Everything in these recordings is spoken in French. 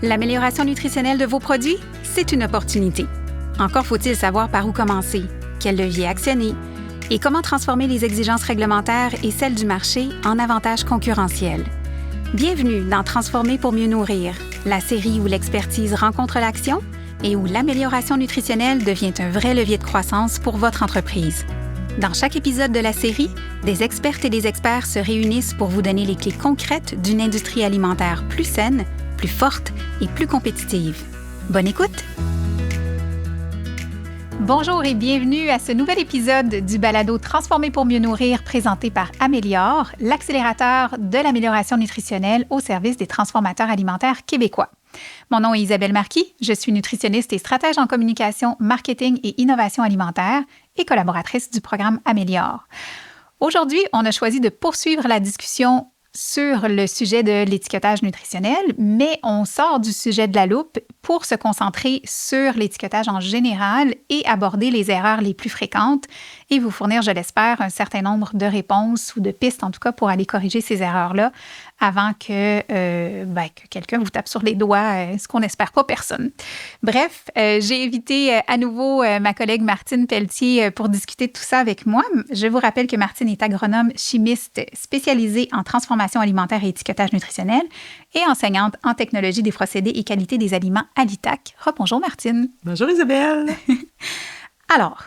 L'amélioration nutritionnelle de vos produits, c'est une opportunité. Encore faut-il savoir par où commencer, quel levier actionner et comment transformer les exigences réglementaires et celles du marché en avantages concurrentiels. Bienvenue dans Transformer pour mieux nourrir, la série où l'expertise rencontre l'action et où l'amélioration nutritionnelle devient un vrai levier de croissance pour votre entreprise. Dans chaque épisode de la série, des expertes et des experts se réunissent pour vous donner les clés concrètes d'une industrie alimentaire plus saine, plus forte et plus compétitive. Bonne écoute! Bonjour et bienvenue à ce nouvel épisode du balado Transformer pour mieux nourrir présenté par Améliore, l'accélérateur de l'amélioration nutritionnelle au service des transformateurs alimentaires québécois. Mon nom est Isabelle Marquis, je suis nutritionniste et stratège en communication, marketing et innovation alimentaire et collaboratrice du programme Améliore. Aujourd'hui, on a choisi de poursuivre la discussion sur le sujet de l'étiquetage nutritionnel, mais on sort du sujet de la loupe pour se concentrer sur l'étiquetage en général et aborder les erreurs les plus fréquentes et vous fournir, je l'espère, un certain nombre de réponses ou de pistes, en tout cas, pour aller corriger ces erreurs-là avant que quelqu'un vous tape sur les doigts, ce qu'on n'espère pas personne. Bref, j'ai invité à nouveau ma collègue Martine Pelletier pour discuter de tout ça avec moi. Je vous rappelle que Martine est agronome chimiste spécialisée en transformation alimentaire et étiquetage nutritionnel et enseignante en technologie des procédés et qualité des aliments à l'ITAC. Rebonjour Martine. Bonjour Isabelle. Alors,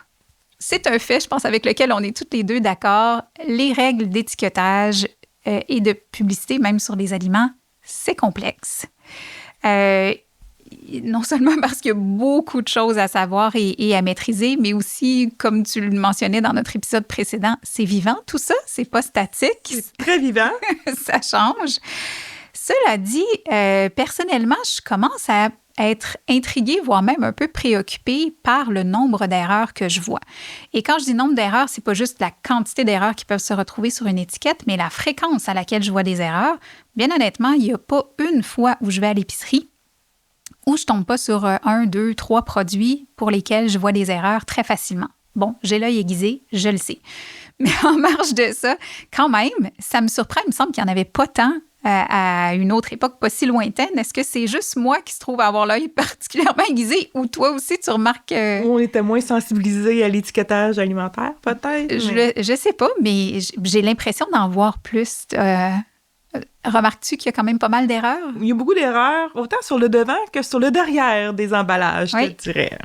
c'est un fait, je pense, avec lequel on est toutes les deux d'accord. Les règles d'étiquetage et de publicité, même sur les aliments, c'est complexe. Non seulement parce qu'il y a beaucoup de choses à savoir et à maîtriser, mais aussi, comme tu le mentionnais dans notre épisode précédent, c'est vivant tout ça, c'est pas statique. C'est très vivant. Ça change. Cela dit, personnellement, je commence à être intriguée, voire même un peu préoccupée par le nombre d'erreurs que je vois. Et quand je dis nombre d'erreurs, c'est pas juste la quantité d'erreurs qui peuvent se retrouver sur une étiquette, mais la fréquence à laquelle je vois des erreurs. Bien honnêtement, il n'y a pas une fois où je vais à l'épicerie où je tombe pas sur 1, 2, 3 produits pour lesquels je vois des erreurs très facilement. Bon, j'ai l'œil aiguisé, je le sais. Mais en marge de ça, quand même, ça me surprend. Il me semble qu'il n'y en avait pas tant à une autre époque pas si lointaine. Est-ce que c'est juste moi qui se trouve avoir l'œil particulièrement aiguisé ou toi aussi tu remarques... On était moins sensibilisés à l'étiquetage alimentaire, peut-être? Je sais pas, mais j'ai l'impression d'en voir plus. Remarques-tu qu'il y a quand même pas mal d'erreurs? Il y a beaucoup d'erreurs, autant sur le devant que sur le derrière des emballages, oui. Je te dirais.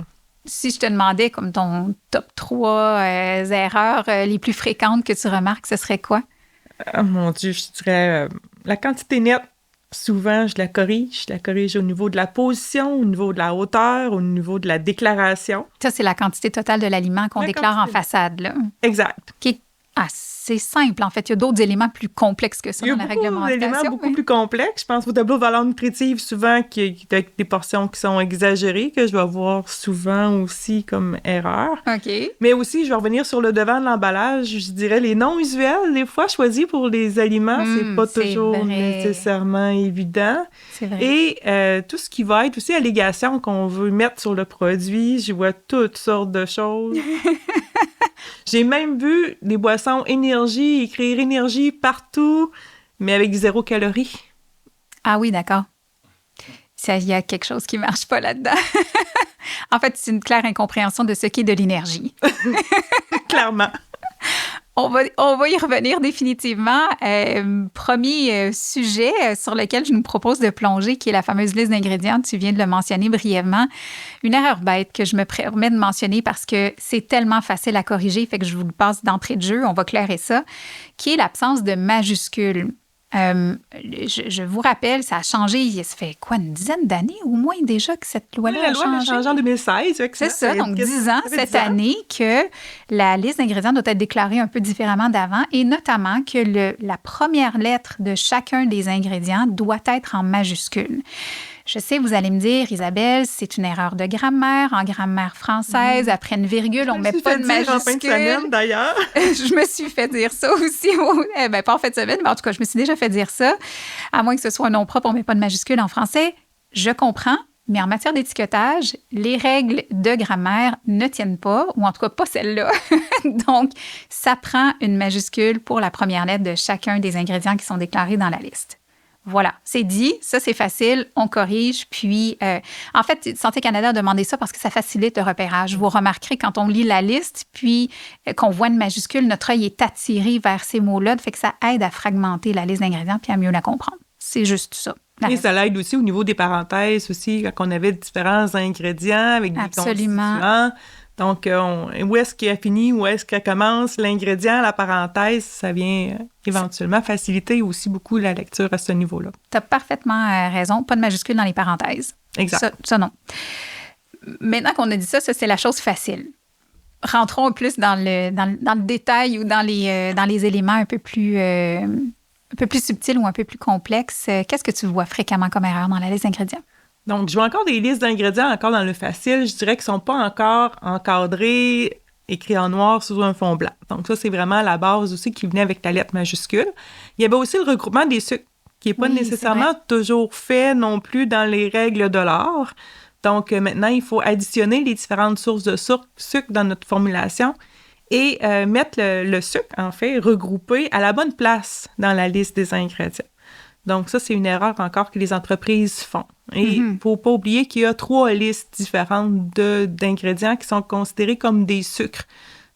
Si je te demandais comme ton top 3 erreurs les plus fréquentes que tu remarques, ce serait quoi? Oh mon Dieu, je dirais la quantité nette. Souvent, je la corrige au niveau de la position, au niveau de la hauteur, au niveau de la déclaration. Ça, c'est la quantité totale de l'aliment qu'on déclare en façade, là. Exact. Qui est assez simple, en fait. Il y a d'autres éléments plus complexes que ça dans la réglementation. Il y a beaucoup d'éléments beaucoup plus complexes. Je pense au tableau de valeur nutritive, souvent, avec des portions qui sont exagérées, que je vais voir souvent aussi comme erreur. OK. Mais aussi, je vais revenir sur le devant de l'emballage. Je dirais les noms usuels, des fois, choisis pour les aliments, c'est pas toujours nécessairement évident. C'est vrai. Et tout ce qui va être aussi allégation qu'on veut mettre sur le produit, je vois toutes sortes de choses. J'ai même vu des boissons énergie, écrire énergie partout, mais avec 0 calories. Ah oui, d'accord. Il y a quelque chose qui ne marche pas là-dedans. En fait, c'est une claire incompréhension de ce qu'est de l'énergie. Clairement. On va y revenir définitivement. Premier sujet sur lequel je nous propose de plonger, qui est la fameuse liste d'ingrédients. Tu viens de le mentionner brièvement. Une erreur bête que je me permets de mentionner parce que c'est tellement facile à corriger, fait que je vous le passe d'entrée de jeu, on va clairer ça, qui est l'absence de majuscules. Je vous rappelle, ça a changé, ça fait quoi, une dizaine d'années au moins déjà que cette loi-là a changé? La loi a changé en 2016. C'est ça, donc 10 ans cette année que la liste d'ingrédients doit être déclarée un peu différemment d'avant et notamment que la première lettre de chacun des ingrédients doit être en majuscule. Je sais, vous allez me dire, Isabelle, c'est une erreur de grammaire. En grammaire française, après une virgule, on ne met pas de majuscule. En fin de semaine, d'ailleurs. Je me suis fait dire ça aussi. Pas en fin de semaine, mais en tout cas, je me suis déjà fait dire ça. À moins que ce soit un nom propre, on ne met pas de majuscule en français. Je comprends, mais en matière d'étiquetage, les règles de grammaire ne tiennent pas, ou en tout cas pas celle-là. Donc, ça prend une majuscule pour la première lettre de chacun des ingrédients qui sont déclarés dans la liste. Voilà, c'est dit, ça c'est facile, on corrige. Puis, en fait, Santé Canada a demandé ça parce que ça facilite le repérage. Vous remarquerez quand on lit la liste, puis qu'on voit une majuscule, notre œil est attiré vers ces mots-là, fait que ça aide à fragmenter la liste d'ingrédients puis à mieux la comprendre. C'est juste ça. Et ça l'aide aussi au niveau des parenthèses aussi, quand on avait différents ingrédients avec des constituants. Donc, où est-ce qu'elle finit, où est-ce qu'elle commence, l'ingrédient, la parenthèse, ça vient éventuellement faciliter aussi beaucoup la lecture à ce niveau-là. Tu as parfaitement raison. Pas de majuscule dans les parenthèses. Exact. Ça non. Maintenant qu'on a dit ça, c'est la chose facile. Rentrons plus dans le détail ou dans les éléments un peu plus subtils ou un peu plus complexes. Qu'est-ce que tu vois fréquemment comme erreur dans la liste d'ingrédients? Donc, je vois encore des listes d'ingrédients encore dans le facile. Je dirais qu'ils ne sont pas encore encadrés, écrits en noir sur un fond blanc. Donc, ça, c'est vraiment la base aussi qui venait avec la lettre majuscule. Il y avait aussi le regroupement des sucres, qui n'est pas nécessairement toujours fait non plus dans les règles de l'art. Donc, maintenant, il faut additionner les différentes sources de sucre dans notre formulation et mettre le sucre, en fait, regroupé à la bonne place dans la liste des ingrédients. Donc, ça, c'est une erreur encore que les entreprises font. Et il ne faut pas oublier qu'il y a 3 listes différentes d'ingrédients qui sont considérés comme des sucres.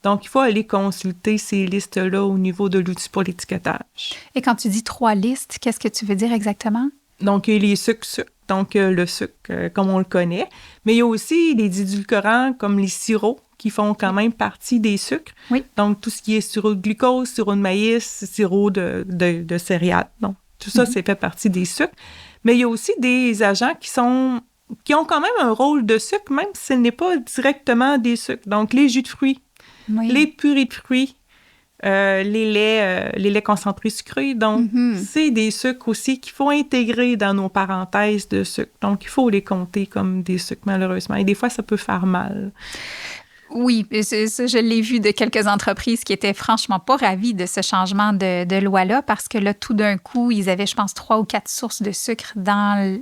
Donc, il faut aller consulter ces listes-là au niveau de l'outil pour l'étiquetage. Et quand tu dis 3 listes, qu'est-ce que tu veux dire exactement? Donc, il y a les sucres, donc le sucre comme on le connaît. Mais il y a aussi des édulcorants comme les sirops qui font quand même partie des sucres. Oui. Donc, tout ce qui est sirop de glucose, sirop de maïs, sirop de céréales. Donc, tout ça, c'est fait partie des sucres. Mais il y a aussi des agents qui ont quand même un rôle de sucre, même si ce n'est pas directement des sucres. Donc, les jus de fruits, les purées de fruits, les laits concentrés sucrés. Donc, c'est des sucres aussi qu'il faut intégrer dans nos parenthèses de sucre. Donc, il faut les compter comme des sucres, malheureusement. Et des fois, ça peut faire mal. Oui, je l'ai vu de quelques entreprises qui étaient franchement pas ravies de ce changement de loi-là parce que là, tout d'un coup, ils avaient, je pense, 3 ou 4 sources de sucre dans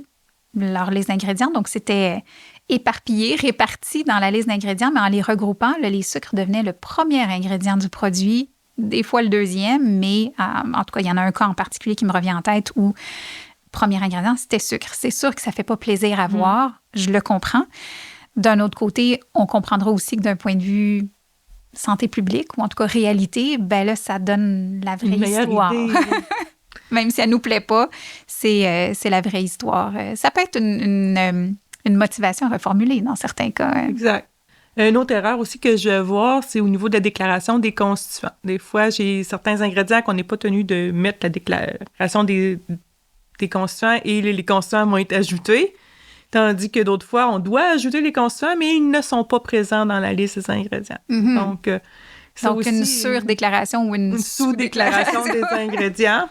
leur liste d'ingrédients. Donc, c'était éparpillé, réparti dans la liste d'ingrédients, mais en les regroupant, là, les sucres devenaient le premier ingrédient du produit, des fois le deuxième, mais en tout cas, il y en a un cas en particulier qui me revient en tête où le premier ingrédient, c'était sucre. C'est sûr que ça fait pas plaisir à voir, je le comprends. D'un autre côté, on comprendra aussi que d'un point de vue santé publique, ou en tout cas réalité, ben là, ça donne la vraie histoire. Idée, oui. Même si elle nous plaît pas, c'est la vraie histoire. Ça peut être une motivation à reformuler dans certains cas. Exact. Une autre erreur aussi que je vais voir, c'est au niveau de la déclaration des constituants. Des fois, j'ai certains ingrédients qu'on n'est pas tenu de mettre la déclaration des constituants et les constituants vont être ajoutés. Tandis que d'autres fois, on doit ajouter les constituants, mais ils ne sont pas présents dans la liste des ingrédients. Donc, aussi, une surdéclaration ou une sous-déclaration des ingrédients.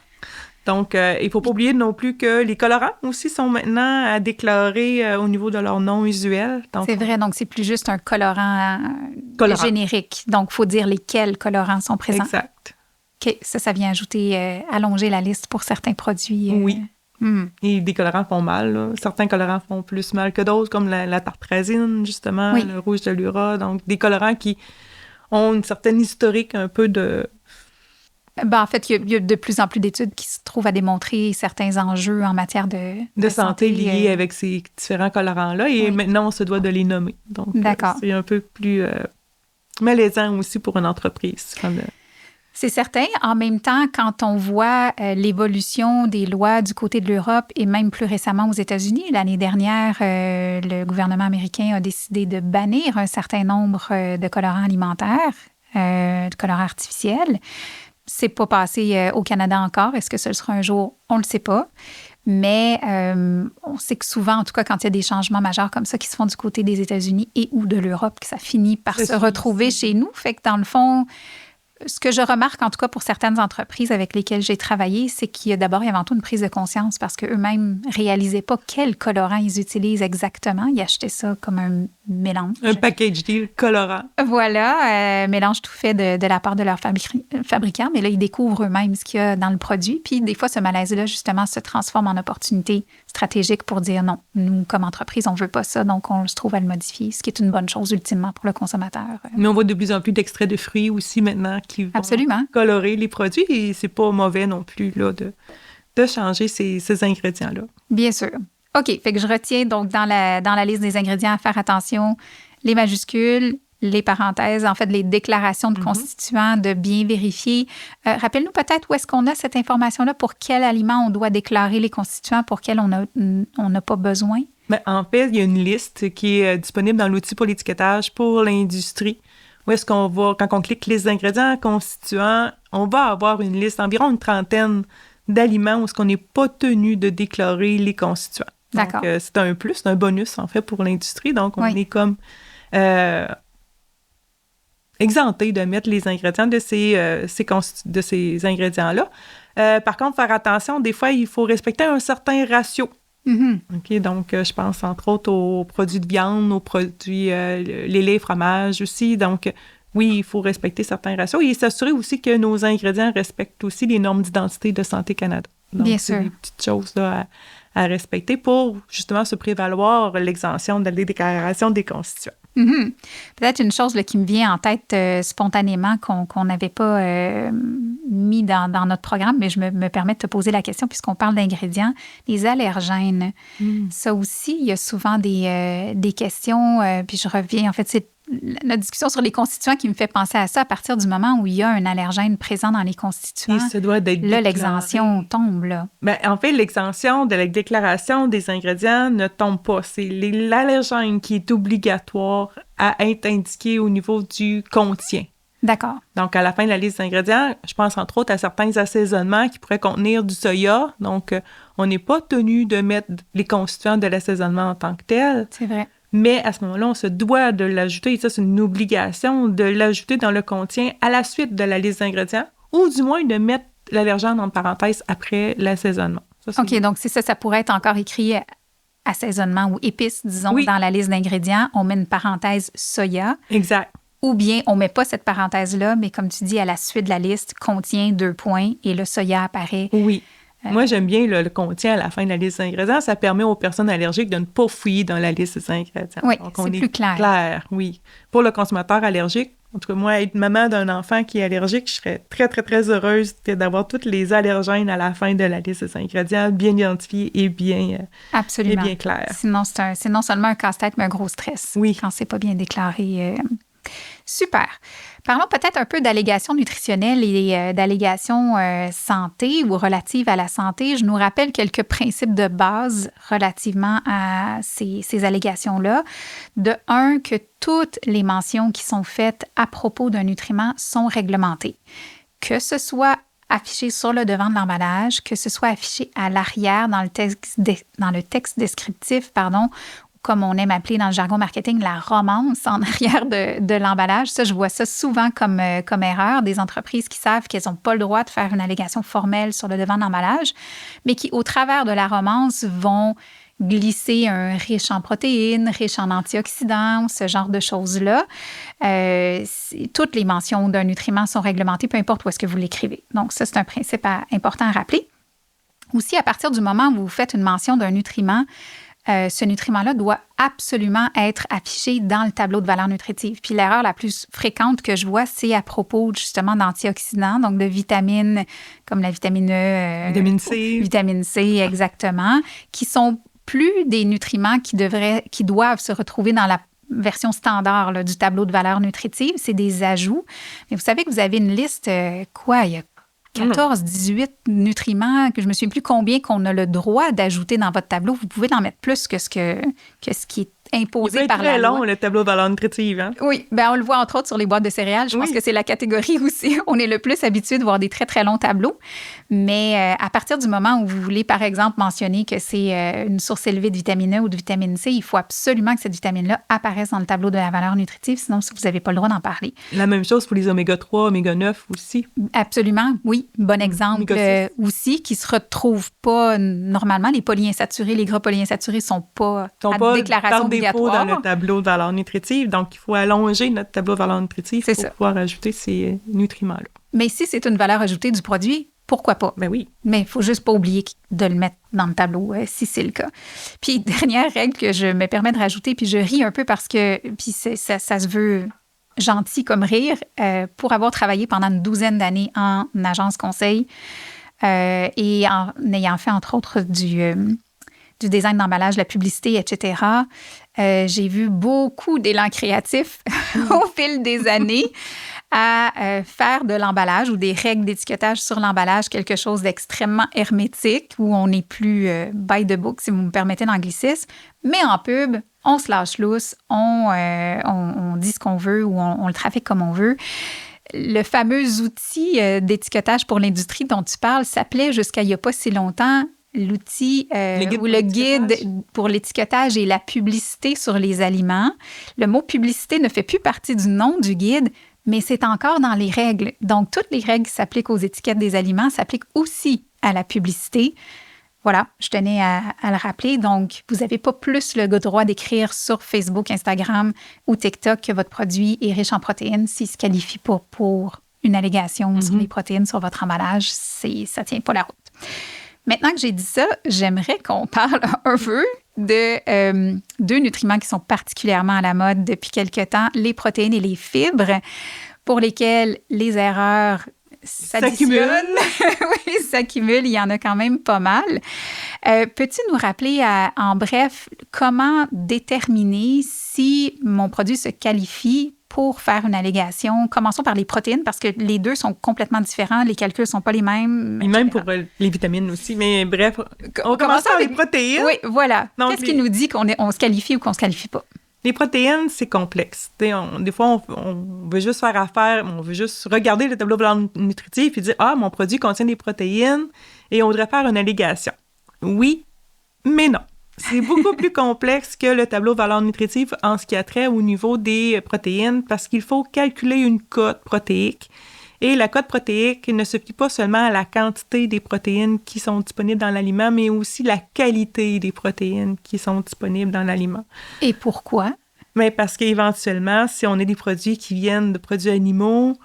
Donc, il ne faut pas oublier non plus que les colorants aussi sont maintenant à déclarer au niveau de leur nom usuel. Donc, c'est vrai, donc c'est plus juste un colorant générique. Donc, il faut dire lesquels colorants sont présents. Exact. OK, ça vient allonger la liste pour certains produits. Oui. Et des colorants font mal. Là. Certains colorants font plus mal que d'autres, comme la tartrazine, justement, le rouge de Lura. Donc, des colorants qui ont une certaine historique un peu de... En fait, il y a de plus en plus d'études qui se trouvent à démontrer certains enjeux en matière de santé liés avec ces différents colorants-là. Et maintenant, on se doit de les nommer. Donc, c'est un peu plus malaisant aussi pour une entreprise. C'est certain. En même temps, quand on voit l'évolution des lois du côté de l'Europe et même plus récemment aux États-Unis, l'année dernière, le gouvernement américain a décidé de bannir un certain nombre de colorants alimentaires, de colorants artificiels. C'est pas passé au Canada encore. Est-ce que ce sera un jour? On le sait pas. Mais on sait que souvent, en tout cas, quand il y a des changements majeurs comme ça qui se font du côté des États-Unis et ou de l'Europe, que ça finit par se retrouver chez nous. Fait que dans le fond... Ce que je remarque, en tout cas pour certaines entreprises avec lesquelles j'ai travaillé, c'est qu'il y a d'abord et avant tout une prise de conscience parce qu'eux-mêmes ne réalisaient pas quel colorant ils utilisent exactement. Ils achetaient ça comme un mélange. Un package deal colorant. Voilà, mélange tout fait de la part de leur fabricant. Mais là, ils découvrent eux-mêmes ce qu'il y a dans le produit. Puis des fois, ce malaise-là, justement, se transforme en opportunité stratégique pour dire non, nous, comme entreprise, on ne veut pas ça, donc on se trouve à le modifier, ce qui est une bonne chose ultimement pour le consommateur. Mais on voit de plus en plus d'extraits de fruits aussi maintenant qui vont colorer les produits et c'est pas mauvais non plus là, de changer ces ingrédients-là. Bien sûr. OK, fait que je retiens donc dans la liste des ingrédients à faire attention, les majuscules, les parenthèses, en fait, les déclarations de constituants, de bien vérifier. Rappelle-nous peut-être où est-ce qu'on a cette information-là, pour quel aliment on doit déclarer les constituants, pour quel on n'a pas besoin? Mais en fait, il y a une liste qui est disponible dans l'outil pour l'étiquetage pour l'industrie. Où est-ce qu'on va, quand on clique les ingrédients constituants, on va avoir une liste, environ une trentaine d'aliments où est-ce qu'on n'est pas tenu de déclarer les constituants. D'accord. Donc, c'est un plus, c'est un bonus, en fait, pour l'industrie. Donc, on est comme exempté de mettre les ingrédients de ces ingrédients-là. Par contre, faire attention, des fois, il faut respecter un certain ratio. OK, donc, je pense entre autres aux produits de viande, aux produits, les laits, fromages aussi. Donc, oui, il faut respecter certains ratios et s'assurer aussi que nos ingrédients respectent aussi les normes d'identité de Santé Canada. Donc, Bien c'est sûr. des petites choses là, à respecter pour justement se prévaloir l'exemption de la déclaration des constituants. Peut-être une chose là, qui me vient en tête spontanément qu'on n'avait pas mis dans notre programme, mais je me permets de te poser la question puisqu'on parle d'ingrédients, les allergènes. Ça aussi, il y a souvent des questions, puis je reviens, en fait, c'est notre discussion sur les constituants qui me fait penser à ça à partir du moment où il y a un allergène présent dans les constituants. Et ça doit être là, déclaré. l'exemption tombe, là. Ben, en fait, l'exemption de la déclaration des ingrédients ne tombe pas. C'est l'allergène qui est obligatoire à être indiqué au niveau du contient. D'accord. Donc, à la fin de la liste d'ingrédients, je pense entre autres à certains assaisonnements qui pourraient contenir du soya. Donc, on n'est pas tenu de mettre les constituants de l'assaisonnement en tant que tel. C'est vrai. Mais à ce moment-là, on se doit de l'ajouter, et ça, c'est une obligation, de l'ajouter dans le contient à la suite de la liste d'ingrédients, ou du moins de mettre l'allergène en parenthèse après l'assaisonnement. Ça, OK, donc c'est ça pourrait être encore écrit assaisonnement ou épices, disons, dans la liste d'ingrédients. On met une parenthèse soya. Exact. Ou bien, on ne met pas cette parenthèse-là, mais comme tu dis, à la suite de la liste, contient 2 points et le soya apparaît. Oui. Moi, j'aime bien le contient à la fin de la liste des ingrédients. Ça permet aux personnes allergiques de ne pas fouiller dans la liste des ingrédients. Oui, donc, c'est plus clair. Oui. Pour le consommateur allergique, en tout cas, moi, être maman d'un enfant qui est allergique, je serais très, très, très heureuse d'avoir tous les allergènes à la fin de la liste des ingrédients, bien identifiés et bien, absolument. Et bien clairs. Sinon, c'est non seulement un casse-tête, mais un gros stress. Oui. Quand c'est pas bien déclaré. Super. Parlons peut-être un peu d'allégations nutritionnelles et d'allégations santé ou relatives à la santé. Je nous rappelle quelques principes de base relativement à ces allégations-là. De un, que toutes les mentions qui sont faites à propos d'un nutriment sont réglementées. Que ce soit affiché sur le devant de l'emballage, que ce soit affiché à l'arrière dans le texte descriptif, comme on aime appeler dans le jargon marketing, la romance en arrière de l'emballage. Ça, je vois ça souvent comme erreur. Des entreprises qui savent qu'elles n'ont pas le droit de faire une allégation formelle sur le devant de l'emballage, mais qui, au travers de la romance, vont glisser un riche en protéines, riche en antioxydants, ce genre de choses-là. Toutes les mentions d'un nutriment sont réglementées, peu importe où est-ce que vous l'écrivez. Donc, ça, c'est un principe important à rappeler. Aussi, à partir du moment où vous faites une mention d'un nutriment, ce nutriment-là doit absolument être affiché dans le tableau de valeur nutritive. Puis l'erreur la plus fréquente que je vois, c'est à propos justement d'antioxydants, donc de vitamines comme la vitamine E. Vitamine C. Vitamine C, exactement, qui sont plus des nutriments qui doivent se retrouver dans la version standard là, du tableau de valeur nutritive. C'est des ajouts. Mais vous savez que vous avez une liste, il y a 14, 18 nutriments, que je me souviens plus combien qu'on a le droit d'ajouter dans votre tableau. Vous pouvez en mettre plus que ce qui est imposé par la loi. C'est très long, le tableau de valeur nutritive. Hein? Oui, on le voit entre autres sur les boîtes de céréales. Je pense que c'est la catégorie où on est le plus habitué de voir des très, très longs tableaux. Mais à partir du moment où vous voulez, par exemple, mentionner que c'est une source élevée de vitamine E ou de vitamine C, il faut absolument que cette vitamine-là apparaisse dans le tableau de la valeur nutritive, sinon vous n'avez pas le droit d'en parler. La même chose pour les oméga 3, oméga 9 aussi. Absolument, oui. Bon exemple aussi, qui ne se retrouvent pas normalement. Les polyinsaturés, les gras polyinsaturés ne sont pas à déclaration obligatoire. Dans le tableau de valeur nutritive. Donc, il faut allonger notre tableau de valeur nutritive pour pouvoir ajouter ces nutriments-là. Mais si c'est une valeur ajoutée du produit, pourquoi pas? Ben oui. Mais il ne faut juste pas oublier de le mettre dans le tableau, si c'est le cas. Puis, dernière règle que je me permets de rajouter, puis je ris un peu parce que ça se veut gentil comme rire. Pour avoir travaillé pendant une 12aine d'années en agence conseil, et en ayant fait, entre autres, du design d'emballage, de la publicité, etc., j'ai vu beaucoup d'élan créatif au fil des années à faire de l'emballage ou des règles d'étiquetage sur l'emballage quelque chose d'extrêmement hermétique, où on n'est plus by the book, si vous me permettez l'anglicisme. Mais en pub, on se lâche lousse, on dit ce qu'on veut ou on le trafique comme on veut. Le fameux outil d'étiquetage pour l'industrie dont tu parles s'appelait jusqu'à il n'y a pas si longtemps l'outil ou le guide pour l'étiquetage et la publicité sur les aliments. Le mot publicité ne fait plus partie du nom du guide, mais c'est encore dans les règles. Donc, toutes les règles qui s'appliquent aux étiquettes des aliments s'appliquent aussi à la publicité. Voilà, je tenais à le rappeler. Donc, vous n'avez pas plus le droit d'écrire sur Facebook, Instagram ou TikTok que votre produit est riche en protéines s'il ne se qualifie pas pour une allégation sur les protéines sur votre emballage. Ça ne tient pas la route. Maintenant que j'ai dit ça, j'aimerais qu'on parle un peu de deux nutriments qui sont particulièrement à la mode depuis quelque temps, les protéines et les fibres, pour lesquels les erreurs s'accumulent. Oui, s'accumulent. Il y en a quand même pas mal. Peux-tu nous rappeler en bref comment déterminer si mon produit se qualifie pour faire une allégation? Commençons par les protéines parce que les deux sont complètement différents. Les calculs ne sont pas les mêmes. Et même pour les vitamines aussi. Mais bref, on commence par les protéines. Oui, voilà. Donc, qu'est-ce qui nous dit qu'on se qualifie ou qu'on ne se qualifie pas? Les protéines, c'est complexe. Des fois, on veut juste faire affaire, on veut juste regarder le tableau valeur nutritif et dire « Ah, mon produit contient des protéines et on devrait faire une allégation. » Oui, mais non. C'est beaucoup plus complexe que le tableau valeur nutritive en ce qui a trait au niveau des protéines parce qu'il faut calculer une cote protéique. Et la cote protéique ne se fie pas seulement à la quantité des protéines qui sont disponibles dans l'aliment, mais aussi la qualité des protéines qui sont disponibles dans l'aliment. Et pourquoi? Mais parce qu'éventuellement, si on a des produits qui viennent de produits animaux,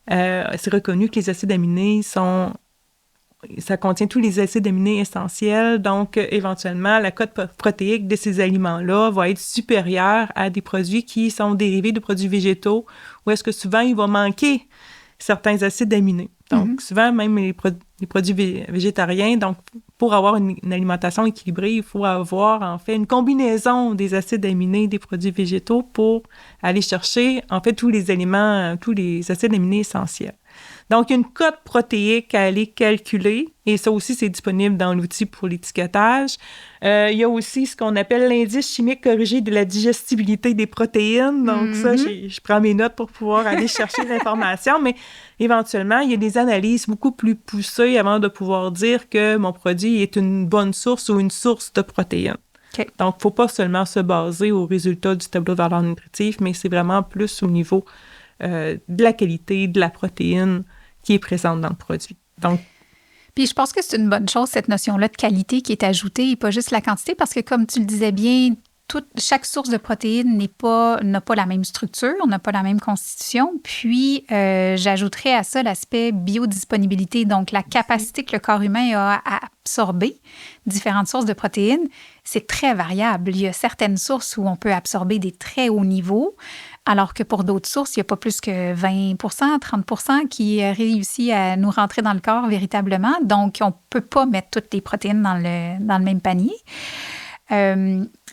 c'est reconnu que les acides aminés ça contient tous les acides aminés essentiels. Donc, éventuellement, la cote protéique de ces aliments-là va être supérieure à des produits qui sont dérivés de produits végétaux, où est-ce que souvent, il va manquer certains acides aminés. Donc, souvent, même les produits végétariens, donc, pour avoir une alimentation équilibrée, il faut avoir, en fait, une combinaison des acides aminés des produits végétaux pour aller chercher, en fait, tous les acides aminés essentiels. Donc, il y a une cote protéique à aller calculer, et ça aussi, c'est disponible dans l'outil pour l'étiquetage. Il y a aussi ce qu'on appelle l'indice chimique corrigé de la digestibilité des protéines. Donc, ça, je prends mes notes pour pouvoir aller chercher l'information, mais éventuellement, il y a des analyses beaucoup plus poussées avant de pouvoir dire que mon produit est une bonne source ou une source de protéines. Okay. Donc, il ne faut pas seulement se baser aux résultats du tableau de valeur nutritive, mais c'est vraiment plus au niveau de la qualité de la protéine qui est présente dans le produit. Donc, puis je pense que c'est une bonne chose, cette notion-là de qualité qui est ajoutée et pas juste la quantité, parce que comme tu le disais bien, chaque source de protéines n'a pas la même structure, n'a pas la même constitution. Puis, j'ajouterais à ça l'aspect biodisponibilité, donc la capacité que le corps humain a à absorber différentes sources de protéines. C'est très variable. Il y a certaines sources où on peut absorber des très hauts niveaux, alors que pour d'autres sources, il n'y a pas plus que 20 30 qui réussit à nous rentrer dans le corps véritablement. Donc, on ne peut pas mettre toutes les protéines dans le même panier.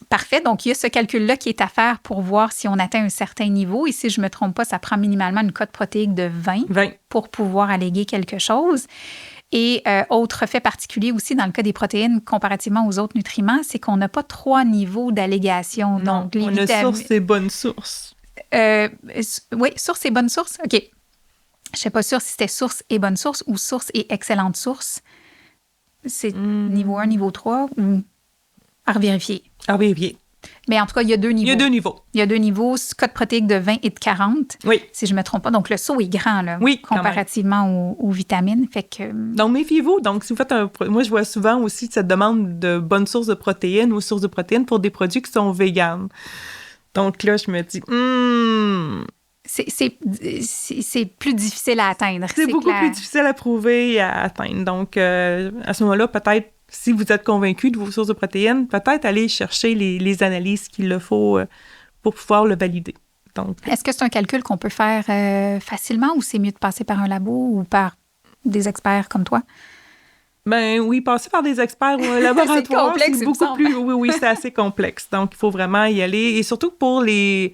Parfait. Donc, il y a ce calcul-là qui est à faire pour voir si on atteint un certain niveau. Et si je ne me trompe pas, ça prend minimalement une cote protéique de 20 pour pouvoir alléguer quelque chose. Et autre fait particulier aussi dans le cas des protéines comparativement aux autres nutriments, c'est qu'on n'a pas 3 niveaux d'allégation. Non, donc, on a source et bonne source. Oui, source et bonne source. OK. Je ne suis pas sûre si c'était source et bonne source ou source et excellente source. C'est niveau 1, niveau 3 ou à revérifier. À vérifier. Mais en tout cas, il y a 2 niveaux. Il y a 2 niveaux. Il y a 2 niveaux, code protéique de 20 et de 40. Oui. Si je ne me trompe pas. Donc, le saut est grand, là, comparativement aux vitamines. Fait que... Donc, méfiez-vous. Donc, si vous faites moi, je vois souvent aussi cette demande de bonnes sources de protéines ou sources de protéines pour des produits qui sont véganes. Donc là, je me dis, c'est plus difficile à atteindre. C'est beaucoup plus difficile à prouver et à atteindre. Donc, à ce moment-là, peut-être, si vous êtes convaincu de vos sources de protéines, peut-être aller chercher les analyses qu'il le faut pour pouvoir le valider. Donc, est-ce que c'est un calcul qu'on peut faire facilement ou c'est mieux de passer par un labo ou par des experts comme toi? Ben oui, passer par des experts ou un laboratoire, complexe, c'est beaucoup plus... Oui, c'est assez complexe. Donc, il faut vraiment y aller. Et surtout pour les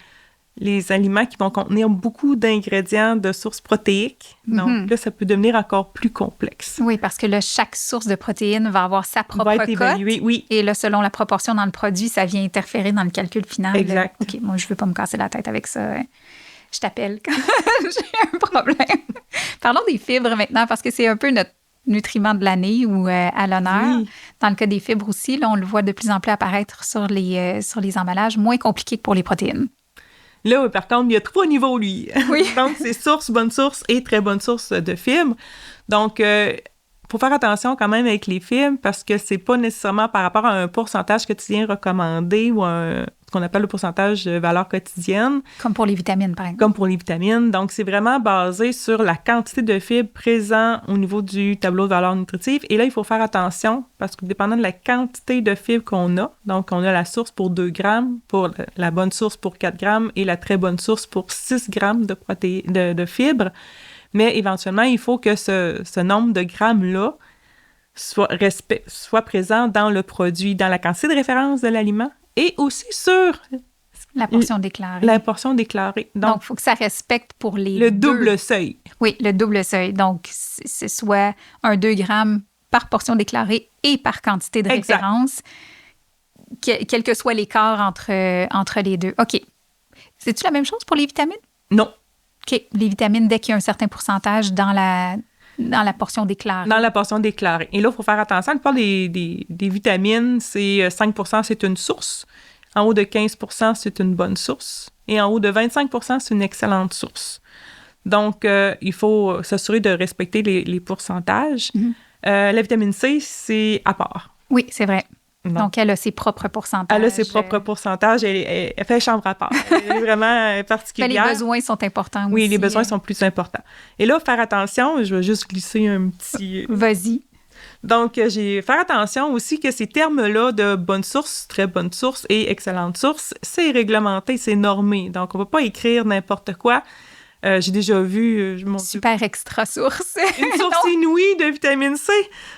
aliments qui vont contenir beaucoup d'ingrédients de sources protéiques. Donc là, ça peut devenir encore plus complexe. Oui, parce que là, chaque source de protéines va avoir sa propre va être cote. évaluée, oui. Et là, selon la proportion dans le produit, ça vient interférer dans le calcul final. Exact. OK, moi, je veux pas me casser la tête avec ça. Je t'appelle quand j'ai un problème. Parlons des fibres maintenant, parce que c'est un peu notre nutriment de l'année ou à l'honneur. Oui. Dans le cas des fibres aussi, là, on le voit de plus en plus apparaître sur les emballages, moins compliqué que pour les protéines. Là, par contre, il y a 3 niveaux, lui. Oui. Donc, c'est source, bonne source et très bonne source de fibres. Donc, faut faire attention quand même avec les fibres parce que c'est pas nécessairement par rapport à un pourcentage quotidien recommandé ou ce qu'on appelle le pourcentage de valeur quotidienne. Comme pour les vitamines, par exemple. Comme pour les vitamines. Donc, c'est vraiment basé sur la quantité de fibres présentes au niveau du tableau de valeur nutritive. Et là, il faut faire attention parce que dépendant de la quantité de fibres qu'on a, donc on a la source pour 2 grammes, pour la bonne source pour 4 grammes et la très bonne source pour 6 grammes de fibres. Mais éventuellement, il faut que ce nombre de grammes-là soit présent dans le produit, dans la quantité de référence de l'aliment et aussi sur la portion déclarée. La portion déclarée. Donc, il faut que ça respecte pour les le double seuil. Oui, le double seuil. Donc, c'est soit un 2 grammes par portion déclarée et par quantité de référence, quel que soit l'écart entre les deux. OK. C'est-tu la même chose pour les vitamines? Non. OK. Les vitamines, dès qu'il y a un certain pourcentage dans la portion déclarée. Dans la portion déclarée. Et là, il faut faire attention. On parle des vitamines, c'est 5 c'est une source. En haut de 15 c'est une bonne source. Et en haut de 25 c'est une excellente source. Donc, il faut s'assurer de respecter les pourcentages. Mm-hmm. La vitamine C, c'est à part. Oui, c'est vrai. Donc, elle a ses propres pourcentages. Elle a ses propres pourcentages. Elle fait chambre à part. Elle est vraiment particulière. Les besoins sont importants aussi. Oui, les besoins sont plus importants. Et là, faire attention, je vais juste glisser un petit... Vas-y. Donc, faire attention aussi que ces termes-là de bonne source, très bonne source et excellente source, c'est réglementé, c'est normé. Donc, on ne va pas écrire n'importe quoi. J'ai déjà vu... Super extra source. Une source inouïe de vitamine C.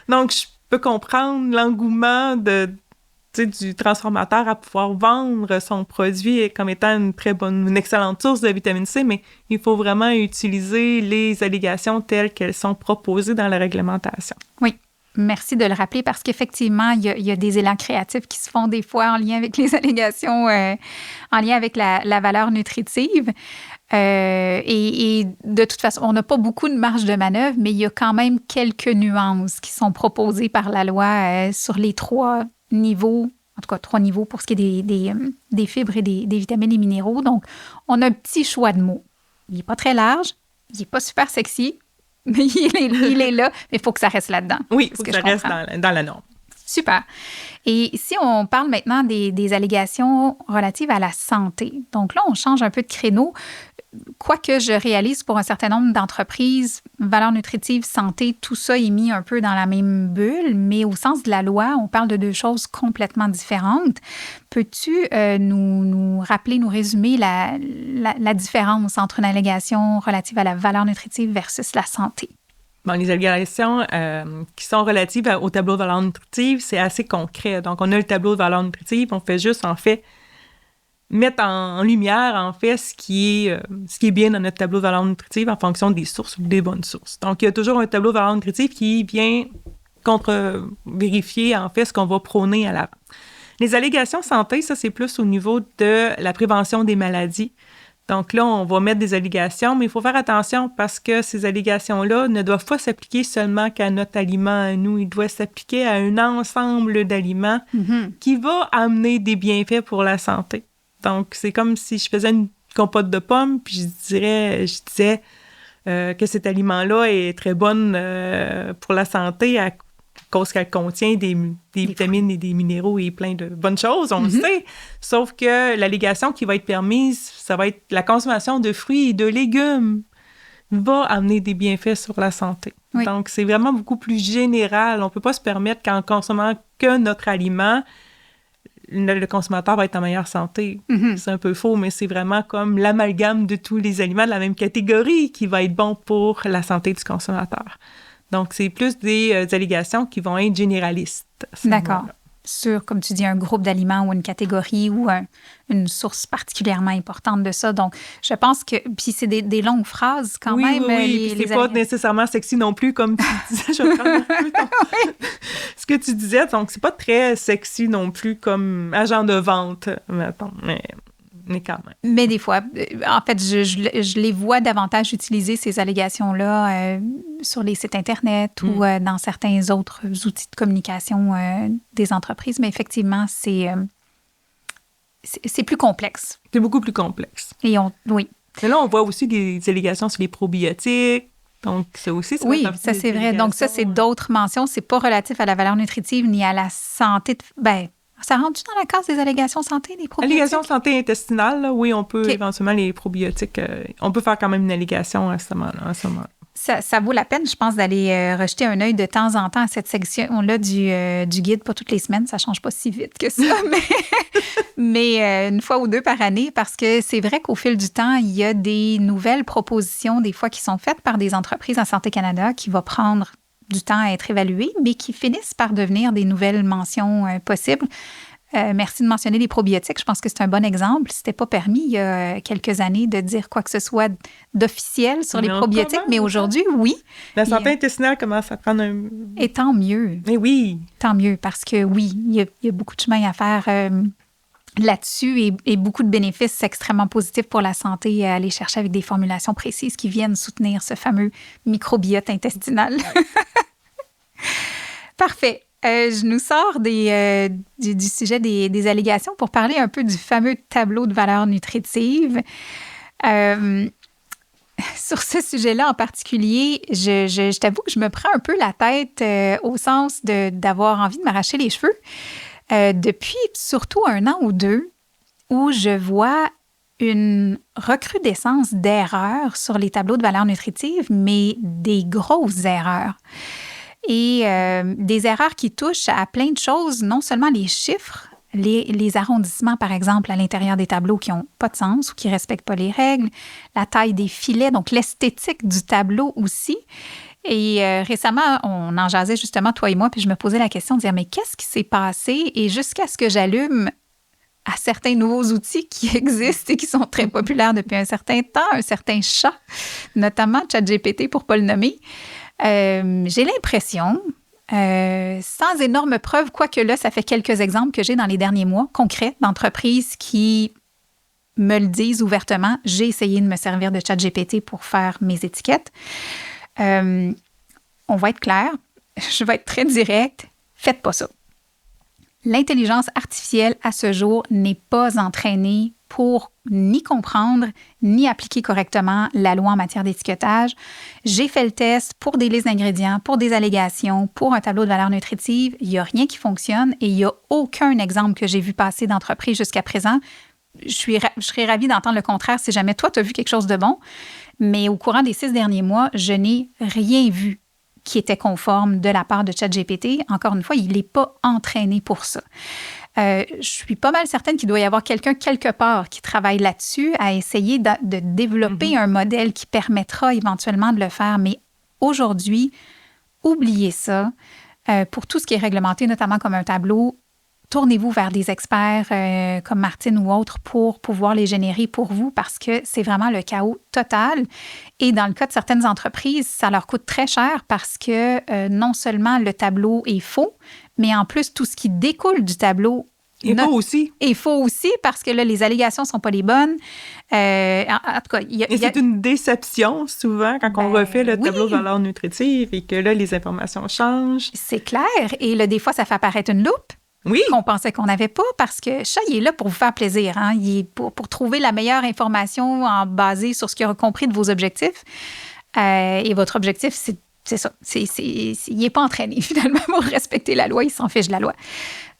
Donc, je peux comprendre l'engouement du transformateur à pouvoir vendre son produit comme étant une excellente source de vitamine C, mais il faut vraiment utiliser les allégations telles qu'elles sont proposées dans la réglementation. Oui. Merci de le rappeler parce qu'effectivement, il y a des élans créatifs qui se font des fois en lien avec les allégations, en lien avec la valeur nutritive. Et de toute façon, on n'a pas beaucoup de marge de manœuvre, mais il y a quand même quelques nuances qui sont proposées par la loi sur les 3 niveaux, en tout cas 3 niveaux pour ce qui est des fibres et des vitamines et minéraux. Donc, on a un petit choix de mots. Il n'est pas très large, il n'est pas super sexy, mais il est là, mais il faut que ça reste là-dedans. Oui, il faut que ça reste dans la norme. Super. Et si on parle maintenant des allégations relatives à la santé, donc là, on change un peu de créneau. Quoique je réalise pour un certain nombre d'entreprises, valeur nutritive, santé, tout ça est mis un peu dans la même bulle, mais au sens de la loi, on parle de 2 choses complètement différentes. Peux-tu nous rappeler, nous résumer la différence entre une allégation relative à la valeur nutritive versus la santé? Bon, les allégations qui sont relatives au tableau de valeur nutritive, c'est assez concret. Donc, on a le tableau de valeur nutritive, on fait juste, en fait, mettre en lumière, en fait, ce qui est bien dans notre tableau de valeur nutritive en fonction des sources ou des bonnes sources. Donc, il y a toujours un tableau de valeur nutritive qui vient contre-vérifier, en fait, ce qu'on va prôner à l'avant. Les allégations santé, ça, c'est plus au niveau de la prévention des maladies. Donc là, on va mettre des allégations, mais il faut faire attention parce que ces allégations-là ne doivent pas s'appliquer seulement qu'à notre aliment à nous. Ils doivent s'appliquer à un ensemble d'aliments qui va amener des bienfaits pour la santé. Donc, c'est comme si je faisais une compote de pommes, puis je disais que cet aliment-là est très bonne pour la santé à cause qu'elle contient des vitamines et des minéraux et plein de bonnes choses, on le sait. Sauf que l'allégation qui va être permise, ça va être la consommation de fruits et de légumes va amener des bienfaits sur la santé. Oui. Donc, c'est vraiment beaucoup plus général. On ne peut pas se permettre qu'en consommant que notre aliment, le consommateur va être en meilleure santé. C'est un peu faux, mais c'est vraiment comme l'amalgame de tous les aliments de la même catégorie qui va être bon pour la santé du consommateur. Donc, c'est plus des allégations qui vont être généralistes. D'accord. Sur, comme tu dis, un groupe d'aliments ou une catégorie ou une source particulièrement importante de ça. Donc, je pense que... Puis c'est des longues phrases quand même. Oui, puis c'est pas nécessairement sexy non plus, comme tu disais. Je vais prendre un peu ce que tu disais. Donc, c'est pas très sexy non plus comme agent de vente, mettons, mais quand même. Mais des fois, en fait, je les vois davantage utiliser, ces allégations-là, sur les sites Internet ou dans certains autres outils de communication des entreprises. Mais effectivement, c'est plus complexe. C'est beaucoup plus complexe. Oui. Mais là, on voit aussi des allégations sur les probiotiques. Donc, ça aussi, c'est oui, ça, c'est vrai. Donc, ça, c'est d'autres mentions. C'est pas relatif à la valeur nutritive ni à la santé. Ça rentre-tu dans la case des allégations santé, les probiotiques? Allégations santé intestinale, là, oui, on peut éventuellement les probiotiques. On peut faire quand même une allégation à ce moment-là. Ça vaut la peine, je pense, d'aller rejeter un œil de temps en temps à cette section-là du guide. Pas toutes les semaines, ça change pas si vite que ça, mais une fois ou deux par année, parce que c'est vrai qu'au fil du temps, il y a des nouvelles propositions, des fois, qui sont faites par des entreprises à Santé Canada qui vont prendre du temps à être évaluées, mais qui finissent par devenir des nouvelles mentions possibles. Merci de mentionner les probiotiques. Je pense que c'est un bon exemple. C'était pas permis il y a quelques années de dire quoi que ce soit d'officiel sur les probiotiques, mais aujourd'hui, oui. La santé intestinale commence à prendre un... Et tant mieux. Mais oui. Tant mieux, parce que oui, il y a beaucoup de chemin à faire là-dessus et beaucoup de bénéfices extrêmement positifs pour la santé à aller chercher avec des formulations précises qui viennent soutenir ce fameux microbiote intestinal. Parfait. Je nous sors du sujet des allégations pour parler un peu du fameux tableau de valeur nutritive. Sur ce sujet-là en particulier, je t'avoue que je me prends un peu la tête au sens d'avoir envie de m'arracher les cheveux. Depuis surtout 1 an ou 2, où je vois une recrudescence d'erreurs sur les tableaux de valeur nutritive, mais des grosses erreurs. Et des erreurs qui touchent à plein de choses, non seulement les chiffres, les arrondissements, par exemple, à l'intérieur des tableaux qui n'ont pas de sens ou qui ne respectent pas les règles, la taille des filets, donc l'esthétique du tableau aussi. Et récemment, on en jasait justement, toi et moi, puis je me posais la question de dire, mais qu'est-ce qui s'est passé? Et jusqu'à ce que j'allume à certains nouveaux outils qui existent et qui sont très populaires depuis un certain temps, un certain chat, notamment ChatGPT pour ne pas le nommer, j'ai l'impression, sans énorme preuve, quoique là, ça fait quelques exemples que j'ai dans les derniers mois, concrets, d'entreprises qui me le disent ouvertement, j'ai essayé de me servir de ChatGPT pour faire mes étiquettes. On va être clair, je vais être très directe, faites pas ça. L'intelligence artificielle, à ce jour, n'est pas entraînée pour ni comprendre, ni appliquer correctement la loi en matière d'étiquetage. J'ai fait le test pour des listes d'ingrédients, pour des allégations, pour un tableau de valeur nutritive. Il n'y a rien qui fonctionne et il n'y a aucun exemple que j'ai vu passer d'entreprise jusqu'à présent. Je serais ravie d'entendre le contraire si jamais toi, tu as vu quelque chose de bon. Mais au courant des 6 derniers mois, je n'ai rien vu qui était conforme de la part de ChatGPT. Encore une fois, il n'est pas entraîné pour ça. Je suis pas mal certaine qu'il doit y avoir quelqu'un quelque part qui travaille là-dessus à essayer de développer un modèle qui permettra éventuellement de le faire. Mais aujourd'hui, oubliez ça. Pour tout ce qui est réglementé, notamment comme un tableau, tournez-vous vers des experts comme Martine ou autres pour pouvoir les générer pour vous parce que c'est vraiment le chaos total. Et dans le cas de certaines entreprises, ça leur coûte très cher parce que non sellement le tableau est faux, mais en plus, tout ce qui découle du tableau est faux aussi. Est faux aussi parce que là, les allégations ne sont pas les bonnes. En tout cas, c'est une déception souvent quand on refait le tableau de valeur nutritive et que là, les informations changent. C'est clair. Et là, des fois, ça fait apparaître une loupe. Oui. Qu'on pensait qu'on n'avait pas parce que chat, il est là pour vous faire plaisir. Hein? Il est pour trouver la meilleure information basée sur ce qu'il a compris de vos objectifs. Et votre objectif, c'est ça. Il n'est pas entraîné finalement pour respecter la loi. Il s'en fiche de la loi.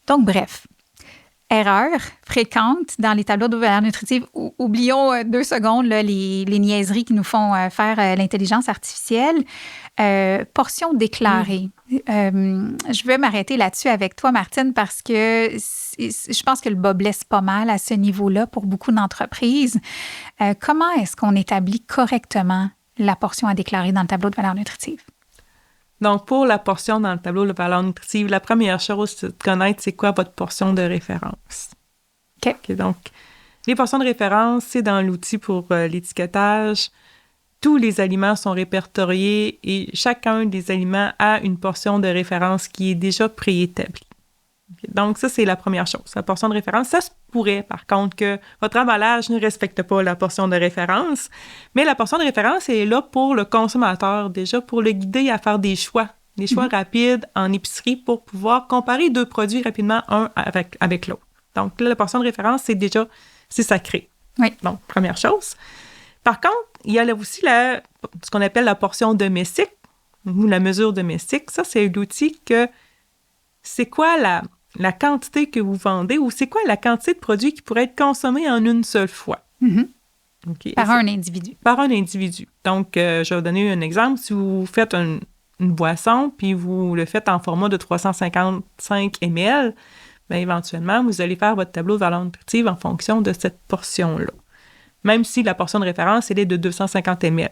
Donc, bref. Erreur fréquente dans les tableaux de valeur nutritive. Oublions 2 secondes là, les niaiseries qui nous font faire l'intelligence artificielle. Portion déclarée. Je vais m'arrêter là-dessus avec toi, Martine, parce que je pense que le bas blesse pas mal à ce niveau-là pour beaucoup d'entreprises. Comment est-ce qu'on établit correctement la portion à déclarer dans le tableau de valeur nutritive? Donc, pour la portion dans le tableau de valeur nutritive, la première chose, c'est de connaître c'est quoi votre portion de référence. OK. Donc, les portions de référence, c'est dans l'outil pour l'étiquetage. Tous les aliments sont répertoriés et chacun des aliments a une portion de référence qui est déjà préétablie. Donc, ça, c'est la première chose, la portion de référence. Ça se pourrait, par contre, que votre emballage ne respecte pas la portion de référence, mais la portion de référence est là pour le consommateur, déjà pour le guider à faire des choix rapides en épicerie pour pouvoir comparer 2 produits rapidement, un avec l'autre. Donc, là, la portion de référence, c'est sacré. Oui. Donc, première chose. Par contre, il y a aussi ce qu'on appelle la portion domestique, ou la mesure domestique. Ça, c'est l'outil que c'est quoi la quantité que vous vendez ou c'est quoi la quantité de produits qui pourrait être consommée en une seule fois. Mm-hmm. Okay. Par un individu. Par un individu. Donc, je vais vous donner un exemple. Si vous faites une boisson, puis vous le faites en format de 355 ml, bien, éventuellement, vous allez faire votre tableau de valeur nutritive en fonction de cette portion-là. Même si la portion de référence, elle est de 250 ml.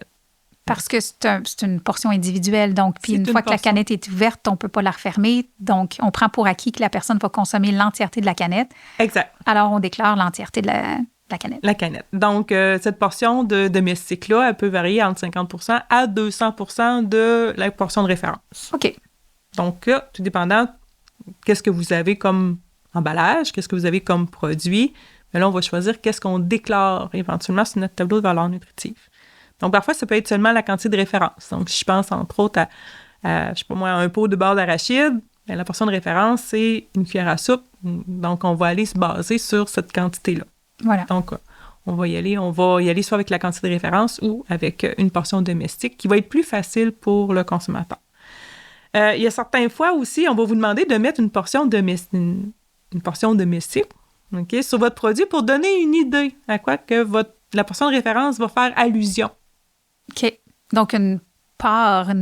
Parce que c'est une portion individuelle. Donc, puis une fois que la canette est ouverte, on ne peut pas la refermer. Donc, on prend pour acquis que la personne va consommer l'entièreté de la canette. Exact. Alors, on déclare l'entièreté de la canette. La canette. Donc, cette portion de domestique-là, elle peut varier entre 50% à 200% de la portion de référence. OK. Donc, là, tout dépendant, qu'est-ce que vous avez comme emballage, qu'est-ce que vous avez comme produit. Mais là, on va choisir qu'est-ce qu'on déclare éventuellement sur notre tableau de valeur nutritive. Donc, parfois, ça peut être seulement la quantité de référence. Donc, si je pense, entre autres, à je sais pas moi, un pot de beurre d'arachide, bien, la portion de référence, c'est une cuillère à soupe. Donc, on va aller se baser sur cette quantité-là. Voilà. Donc, on va y aller soit avec la quantité de référence ou avec une portion domestique qui va être plus facile pour le consommateur. Il y a certaines fois aussi, on va vous demander de mettre une portion domestique okay, sur votre produit pour donner une idée à quoi que la portion de référence va faire allusion. OK. Donc, une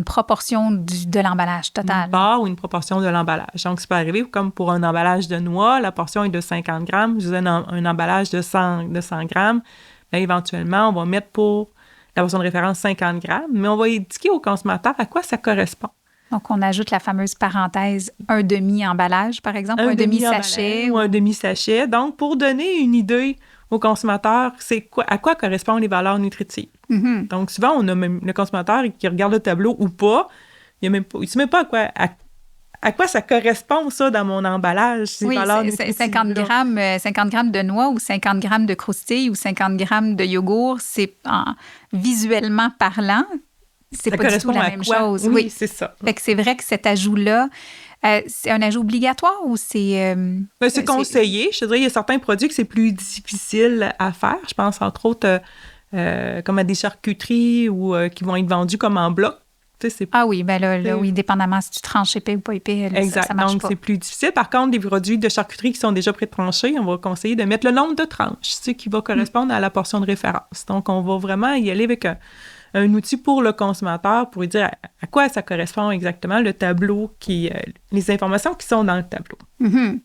proportion de l'emballage total. Une part ou une proportion de l'emballage. Donc, ça peut arriver comme pour un emballage de noix, la portion est de 50 grammes. Je vous donne un emballage de 100 grammes. Bien, éventuellement, on va mettre pour la portion de référence 50 grammes, mais on va indiquer au consommateur à quoi ça correspond. Donc, on ajoute la fameuse parenthèse un demi-emballage, par exemple, un demi-sachet. Ou un demi-sachet. Donc, pour donner une idée au consommateur, à quoi correspondent les valeurs nutritives. Mm-hmm. Donc, souvent, on a même le consommateur qui regarde le tableau ou pas, il ne sait même pas à quoi ça correspond, ça, dans mon emballage, ces valeurs nutritives. 50 grammes de noix ou 50 grammes de croustilles ou 50 grammes de yogourt, c'est visuellement parlant, c'est ça pas du tout la même chose. Oui, c'est ça. Fait que c'est vrai que cet ajout-là, c'est un ajout obligatoire ou c'est... c'est conseillé. Je te dirais, il y a certains produits que c'est plus difficile à faire. Je pense, entre autres, comme à des charcuteries ou qui vont être vendus comme en bloc. Ah oui, bien là, oui, dépendamment si tu tranches épais ou pas épais, exact. Ça marche donc, pas. C'est plus difficile. Par contre, des produits de charcuterie qui sont déjà pré-tranchés, on va conseiller de mettre le nombre de tranches, qui va correspondre à la portion de référence. Donc, on va vraiment y aller avec un outil pour le consommateur pour lui dire à quoi ça correspond exactement le tableau, les informations qui sont dans le tableau. Mm-hmm.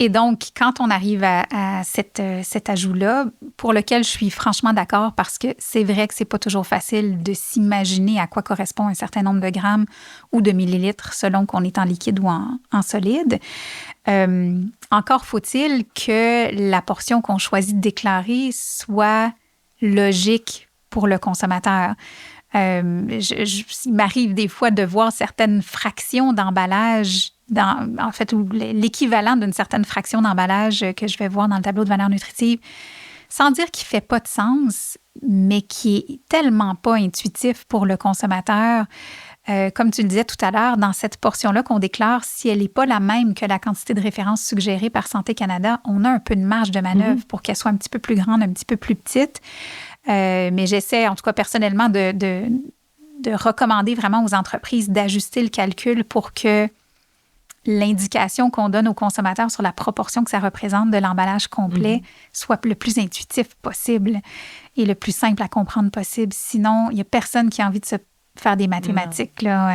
Et donc, quand on arrive à cet ajout-là, pour lequel je suis franchement d'accord parce que c'est vrai que c'est pas toujours facile de s'imaginer à quoi correspond un certain nombre de grammes ou de millilitres selon qu'on est en liquide ou en solide. Encore faut-il que la portion qu'on choisit de déclarer soit logique pour le consommateur. Il m'arrive des fois de voir certaines fractions d'emballage, en fait, ou l'équivalent d'une certaine fraction d'emballage que je vais voir dans le tableau de valeur nutritive, sans dire qu'il ne fait pas de sens, mais qui est tellement pas intuitif pour le consommateur. Comme tu le disais tout à l'heure, dans cette portion-là qu'on déclare, si elle n'est pas la même que la quantité de référence suggérée par Santé Canada, on a un peu de marge de manœuvre pour qu'elle soit un petit peu plus grande, un petit peu plus petite. Mais j'essaie, en tout cas personnellement, de recommander vraiment aux entreprises d'ajuster le calcul pour que l'indication qu'on donne aux consommateurs sur la proportion que ça représente de l'emballage complet soit le plus intuitif possible et le plus simple à comprendre possible. Sinon, il n'y a personne qui a envie de se faire des mathématiques. Là,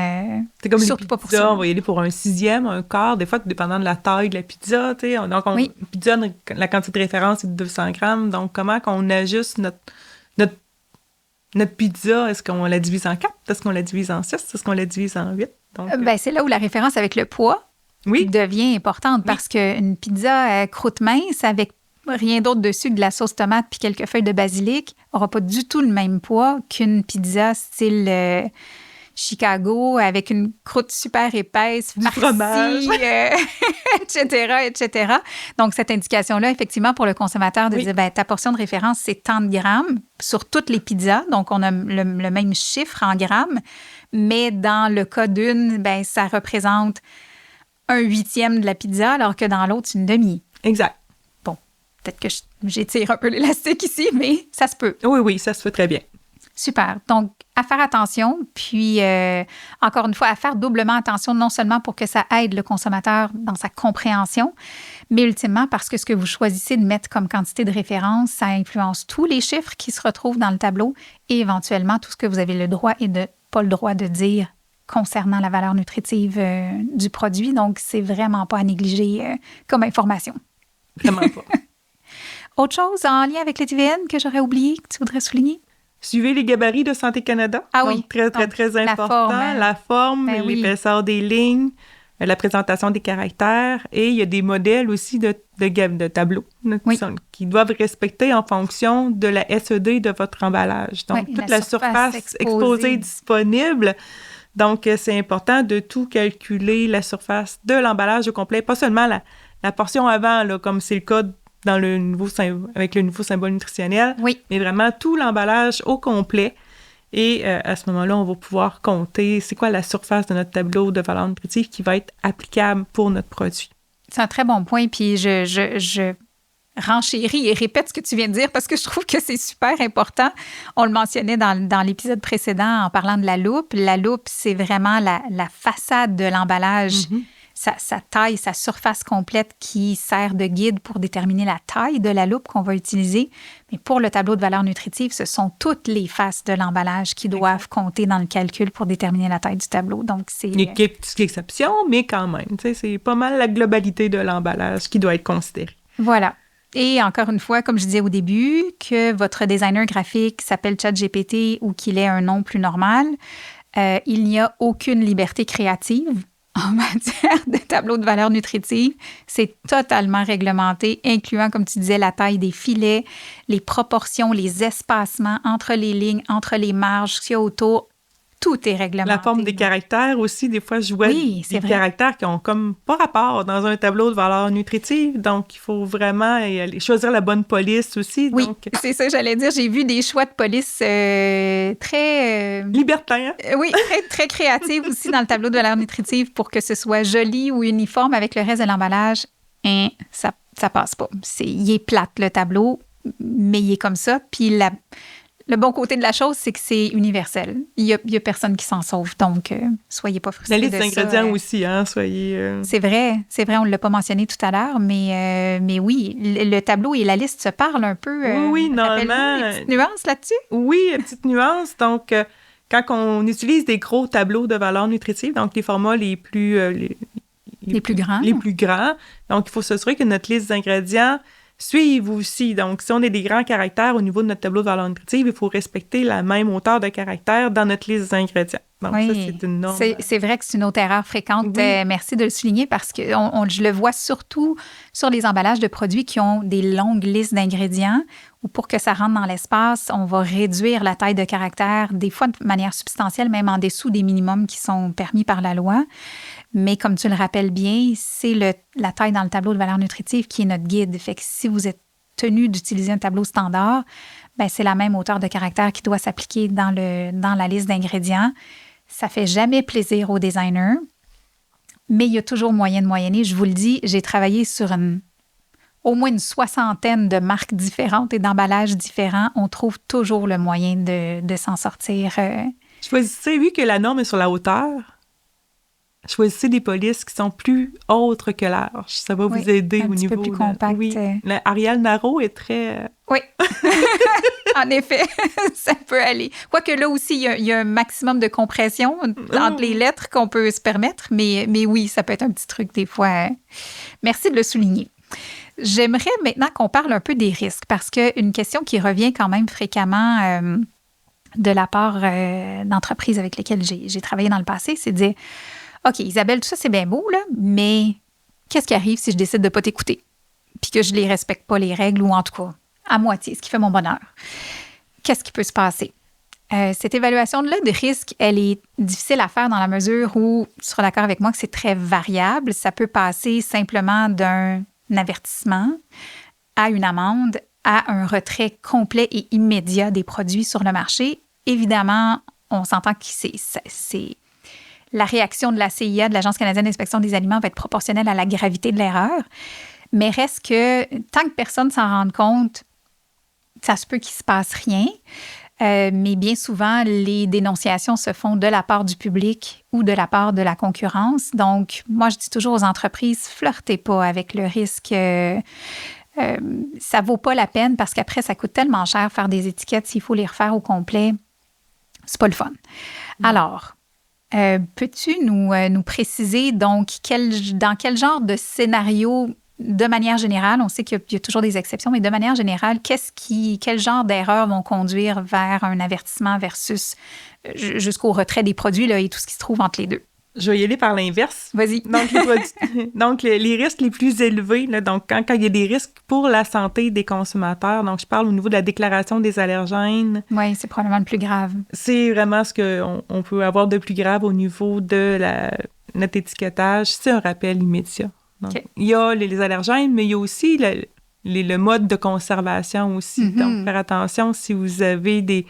c'est comme surtout une pas pour pizza, ça. on va y aller pour un sixième, un quart, des fois, dépendant de la taille de la pizza. Donc, oui. Pizza, la quantité de référence est de 200 grammes. Donc, comment qu'on ajuste notre pizza? Est-ce qu'on la divise en 4? Est-ce qu'on la divise en 6? Est-ce qu'on la divise en 8? Donc, c'est là où la référence avec le poids devient importante parce qu'une pizza croûte mince avec rien d'autre dessus que de la sauce tomate puis quelques feuilles de basilic n'aura pas du tout le même poids qu'une pizza style Chicago avec une croûte super épaisse, du fromage, etc. Donc, cette indication-là, effectivement, pour le consommateur de dire, ta portion de référence, c'est tant de grammes sur toutes les pizzas. Donc, on a le même chiffre en grammes, mais dans le cas d'une, ça représente 1/8 de la pizza, alors que dans l'autre, c'est une demi. Exact. Bon, peut-être que j'étire un peu l'élastique ici, mais ça se peut. Oui, ça se fait très bien. Super. Donc, à faire attention, puis encore une fois, à faire doublement attention, non seulement pour que ça aide le consommateur dans sa compréhension, mais ultimement parce que ce que vous choisissez de mettre comme quantité de référence, ça influence tous les chiffres qui se retrouvent dans le tableau et éventuellement tout ce que vous avez le droit et pas le droit de dire concernant la valeur nutritive du produit. Donc, c'est vraiment pas à négliger comme information. Vraiment pas. Autre chose en lien avec les TVN que j'aurais oublié, que tu voudrais souligner? Suivez les gabarits de Santé Canada. Ah donc, oui. Très important. La forme, l'épaisseur des lignes, la présentation des caractères. Et il y a des modèles aussi de tableaux qui doivent respecter en fonction de la SED de votre emballage. Donc, toute la surface exposée disponible. Donc, c'est important de tout calculer, la surface de l'emballage au complet, pas seulement la portion avant, là, comme c'est le cas avec le nouveau symbole nutritionnel, mais vraiment tout l'emballage au complet. Et à ce moment-là, on va pouvoir compter c'est quoi la surface de notre tableau de valeur nutritive qui va être applicable pour notre produit. C'est un très bon point, puis je renchéris et répète ce que tu viens de dire parce que je trouve que c'est super important. On le mentionnait dans l'épisode précédent en parlant de la loupe. La loupe, c'est vraiment la façade de l'emballage. Mm-hmm. Sa taille, sa surface complète qui sert de guide pour déterminer la taille de la loupe qu'on va utiliser. Mais pour le tableau de valeur nutritive, ce sont toutes les faces de l'emballage qui doivent compter dans le calcul pour déterminer la taille du tableau. Donc, c'est... Il y a quelques exceptions, mais quand même, c'est pas mal la globalité de l'emballage qui doit être considérée. Voilà. Et encore une fois, comme je disais au début, que votre designer graphique s'appelle ChatGPT ou qu'il ait un nom plus normal, il n'y a aucune liberté créative en matière de tableau de valeur nutritive. C'est totalement réglementé, incluant, comme tu disais, la taille des filets, les proportions, les espacements entre les lignes, entre les marges, ce qu'il y a autour. Tout est réglementé. La forme des caractères aussi, des fois, je vois des caractères qui ont comme pas rapport dans un tableau de valeur nutritive. Donc, il faut vraiment choisir la bonne police aussi. Oui, donc... c'est ça, j'allais dire. J'ai vu des choix de police très... libertins. Oui, très créatifs aussi dans le tableau de valeur nutritive pour que ce soit joli ou uniforme avec le reste de l'emballage. Ça passe pas. Il est plate, le tableau, mais il est comme ça. Puis le bon côté de la chose, c'est que c'est universel. Il y a personne qui s'en sauve, donc soyez pas frustrés de ça. La liste d'ingrédients aussi, soyez... C'est vrai, on ne l'a pas mentionné tout à l'heure, mais oui, le tableau et la liste se parlent un peu. Oui, normalement. Des petites nuances là-dessus? Oui, une petite nuance. Donc, quand on utilise des gros tableaux de valeur nutritive, donc les formats les plus... les plus grands. Les plus grands. Donc, il faut s'assurer que notre liste d'ingrédients suivent aussi. Donc, si on a des grands caractères au niveau de notre tableau de valeur nutritive, il faut respecter la même hauteur de caractères dans notre liste d'ingrédients. Donc, ça, c'est une norme. C'est vrai que c'est une autre erreur fréquente. Oui. Merci de le souligner parce que je le vois surtout sur les emballages de produits qui ont des longues listes d'ingrédients ou pour que ça rentre dans l'espace, on va réduire la taille de caractère, des fois de manière substantielle, même en dessous des minimums qui sont permis par la loi. Mais comme tu le rappelles bien, c'est la taille dans le tableau de valeur nutritive qui est notre guide. Fait que si vous êtes tenu d'utiliser un tableau standard, c'est la même hauteur de caractère qui doit s'appliquer dans la liste d'ingrédients. Ça fait jamais plaisir aux designers, mais il y a toujours moyen de moyenner. Je vous le dis, j'ai travaillé sur au moins une 60aine de marques différentes et d'emballages différents. On trouve toujours le moyen de s'en sortir. Choisissez, vu que la norme est sur la hauteur, choisissez des polices qui sont plus hautes que larges. Ça va vous aider au niveau... Un petit peu plus compact. Oui, Arial Narrow est très... Oui, en effet, ça peut aller. Quoique là aussi, il y a un maximum de compression entre les lettres qu'on peut se permettre, mais oui, ça peut être un petit truc des fois. Merci de le souligner. J'aimerais maintenant qu'on parle un peu des risques, parce qu'une question qui revient quand même fréquemment de la part d'entreprises avec lesquelles j'ai travaillé dans le passé, c'est de dire, OK, Isabelle, tout ça, c'est bien beau, là, mais qu'est-ce qui arrive si je décide de ne pas t'écouter? Puis que je ne les respecte pas, les règles, ou en tout cas, à moitié, ce qui fait mon bonheur. Qu'est-ce qui peut se passer? Cette évaluation-là de risque, elle est difficile à faire dans la mesure où, tu seras d'accord avec moi que c'est très variable. Ça peut passer simplement d'un avertissement à une amende, à un retrait complet et immédiat des produits sur le marché. Évidemment, on s'entend que c'est la réaction de la CIA, de l'Agence canadienne d'inspection des aliments, va être proportionnelle à la gravité de l'erreur. Mais reste que, tant que personne ne s'en rende compte, ça se peut qu'il ne se passe rien. Mais bien souvent, les dénonciations se font de la part du public ou de la part de la concurrence. Donc, moi, je dis toujours aux entreprises, flirtez pas avec le risque. Ça vaut pas la peine parce qu'après, ça coûte tellement cher faire des étiquettes s'il faut les refaire au complet. C'est pas le fun. Alors, peux-tu nous préciser donc dans quel genre de scénario, de manière générale, on sait qu'il y a toujours des exceptions, mais de manière générale, quel genre d'erreurs vont conduire vers un avertissement versus jusqu'au retrait des produits là, et tout ce qui se trouve entre les deux? Je vais y aller par l'inverse. Vas-y. Donc, les risques les plus élevés, là, donc quand il y a des risques pour la santé des consommateurs, donc je parle au niveau de la déclaration des allergènes. Oui, c'est probablement le plus grave. C'est vraiment ce qu'on peut avoir de plus grave au niveau de notre étiquetage. C'est un rappel immédiat. Donc, okay. Il y a les allergènes, mais il y a aussi le mode de conservation aussi. Mm-hmm. Donc, faire attention si vous avez des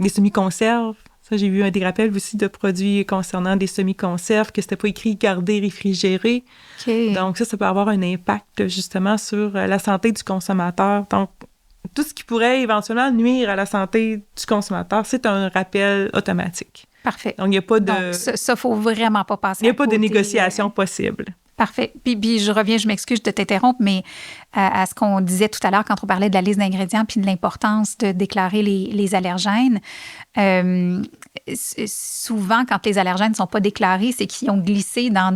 semi-conserves. Ça, j'ai vu des rappels aussi de produits concernant des semi-conserves que c'était pas écrit « garder réfrigéré ». Okay. Donc, ça peut avoir un impact justement sur la santé du consommateur. Donc, tout ce qui pourrait éventuellement nuire à la santé du consommateur, c'est un rappel automatique. Parfait. Donc, il n'y a pas de... Donc, ça, il faut vraiment pas passer. Il n'y a pas de négociation possible. Parfait. Puis je reviens, je m'excuse de t'interrompre, mais à ce qu'on disait tout à l'heure quand on parlait de la liste d'ingrédients puis de l'importance de déclarer les allergènes, souvent, quand les allergènes ne sont pas déclarés, c'est qu'ils ont glissé dans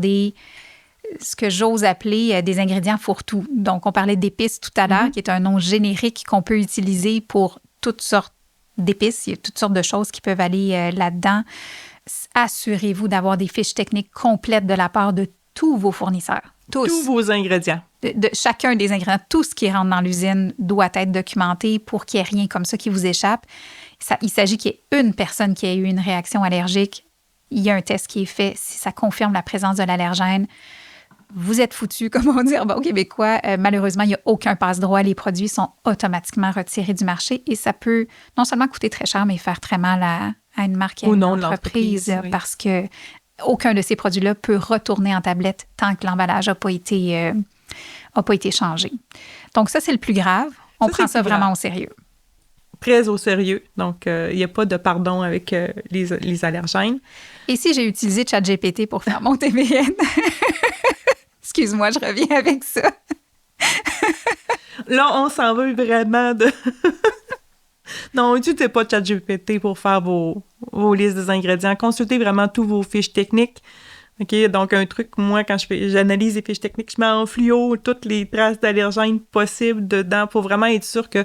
ce que j'ose appeler des ingrédients fourre-tout. Donc, on parlait d'épices tout à l'heure, qui est un nom générique qu'on peut utiliser pour toutes sortes d'épices. Il y a toutes sortes de choses qui peuvent aller là-dedans. Assurez-vous d'avoir des fiches techniques complètes de la part de tous vos fournisseurs. Tous vos ingrédients. De chacun des ingrédients, tout ce qui rentre dans l'usine doit être documenté pour qu'il n'y ait rien comme ça qui vous échappe. Il s'agit qu'il y ait une personne qui ait eu une réaction allergique. Il y a un test qui est fait. Si ça confirme la présence de l'allergène, vous êtes foutus, comme on dit en bon québécois. Malheureusement, il n'y a aucun passe-droit. Les produits sont automatiquement retirés du marché et ça peut non seulement coûter très cher, mais faire très mal à une marque et à une entreprise oui. Parce que aucun de ces produits-là peut retourner en tablette tant que l'emballage n'a pas été changé. Donc, ça, c'est le plus grave. On prend ça vraiment au sérieux. Très au sérieux. Donc, il n'y a pas de pardon avec les allergènes. Et si j'ai utilisé ChatGPT pour faire mon TVN? Excuse-moi, je reviens avec ça. Là, on s'en veut vraiment de... Non, n'utilisez pas ChatGPT pour faire vos listes des ingrédients. Consultez vraiment tous vos fiches techniques. OK? Donc, un truc, moi, quand j'analyse les fiches techniques, je mets en fluo toutes les traces d'allergènes possibles dedans pour vraiment être sûr que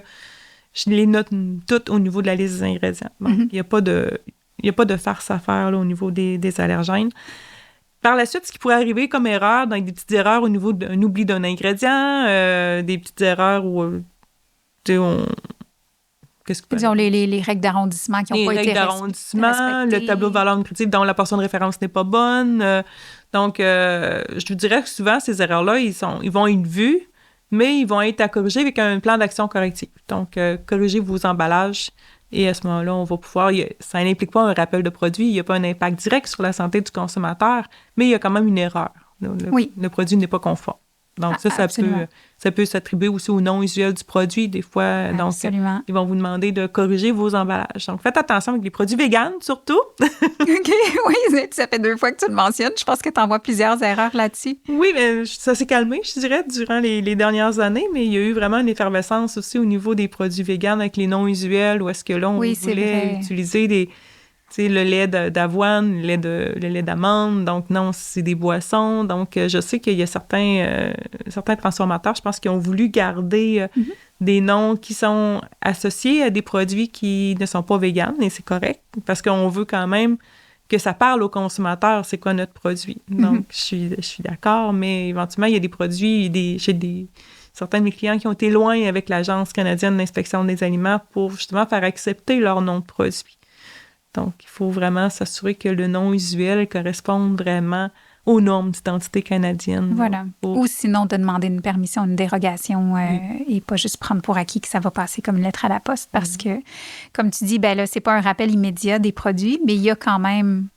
je les note toutes au niveau de la liste des ingrédients. Donc, il n'y a pas de farce à faire là, au niveau des allergènes. Par la suite, ce qui pourrait arriver comme erreur, donc des petites erreurs au niveau d'un oubli d'un ingrédient, des petites erreurs où disons les règles d'arrondissement qui n'ont pas été respectées. Les règles d'arrondissement, le tableau de valeur nutritive dont la portion de référence n'est pas bonne. Donc, je vous dirais que souvent, ces erreurs-là, ils vont être vus, mais ils vont être à corriger avec un plan d'action correctif. Donc, corrigez vos emballages et à ce moment-là, on va pouvoir... ça n'implique pas un rappel de produit, il n'y a pas un impact direct sur la santé du consommateur, mais il y a quand même une erreur. Le produit n'est pas conforme. Donc, ça peut s'attribuer aussi au nom usuel du produit, des fois. Donc, ils vont vous demander de corriger vos emballages. Donc, faites attention avec les produits véganes, surtout. OK, oui, ça fait 2 fois que tu le mentionnes. Je pense que tu en vois plusieurs erreurs là-dessus. Oui, mais ça s'est calmé, je dirais, durant les dernières années, mais il y a eu vraiment une effervescence aussi au niveau des produits véganes avec les noms usuels, où est-ce que là, on voulait utiliser le lait d'avoine, le lait d'amande. Donc, non, c'est des boissons. Donc, je sais qu'il y a certains transformateurs, je pense, qui ont voulu garder des noms qui sont associés à des produits qui ne sont pas véganes, et c'est correct, parce qu'on veut quand même que ça parle aux consommateurs, c'est quoi notre produit. Donc, je suis d'accord, mais éventuellement, il y a des produits, certains de mes clients qui ont été loin avec l'Agence canadienne d'inspection des aliments pour justement faire accepter leur nom de produit. Donc, il faut vraiment s'assurer que le nom usuel corresponde vraiment aux normes d'identité canadienne. Voilà. Ou sinon, de demander une permission, une dérogation et pas juste prendre pour acquis que ça va passer comme une lettre à la poste parce que, comme tu dis, ben là, c'est pas un rappel immédiat des produits, mais il y a quand même,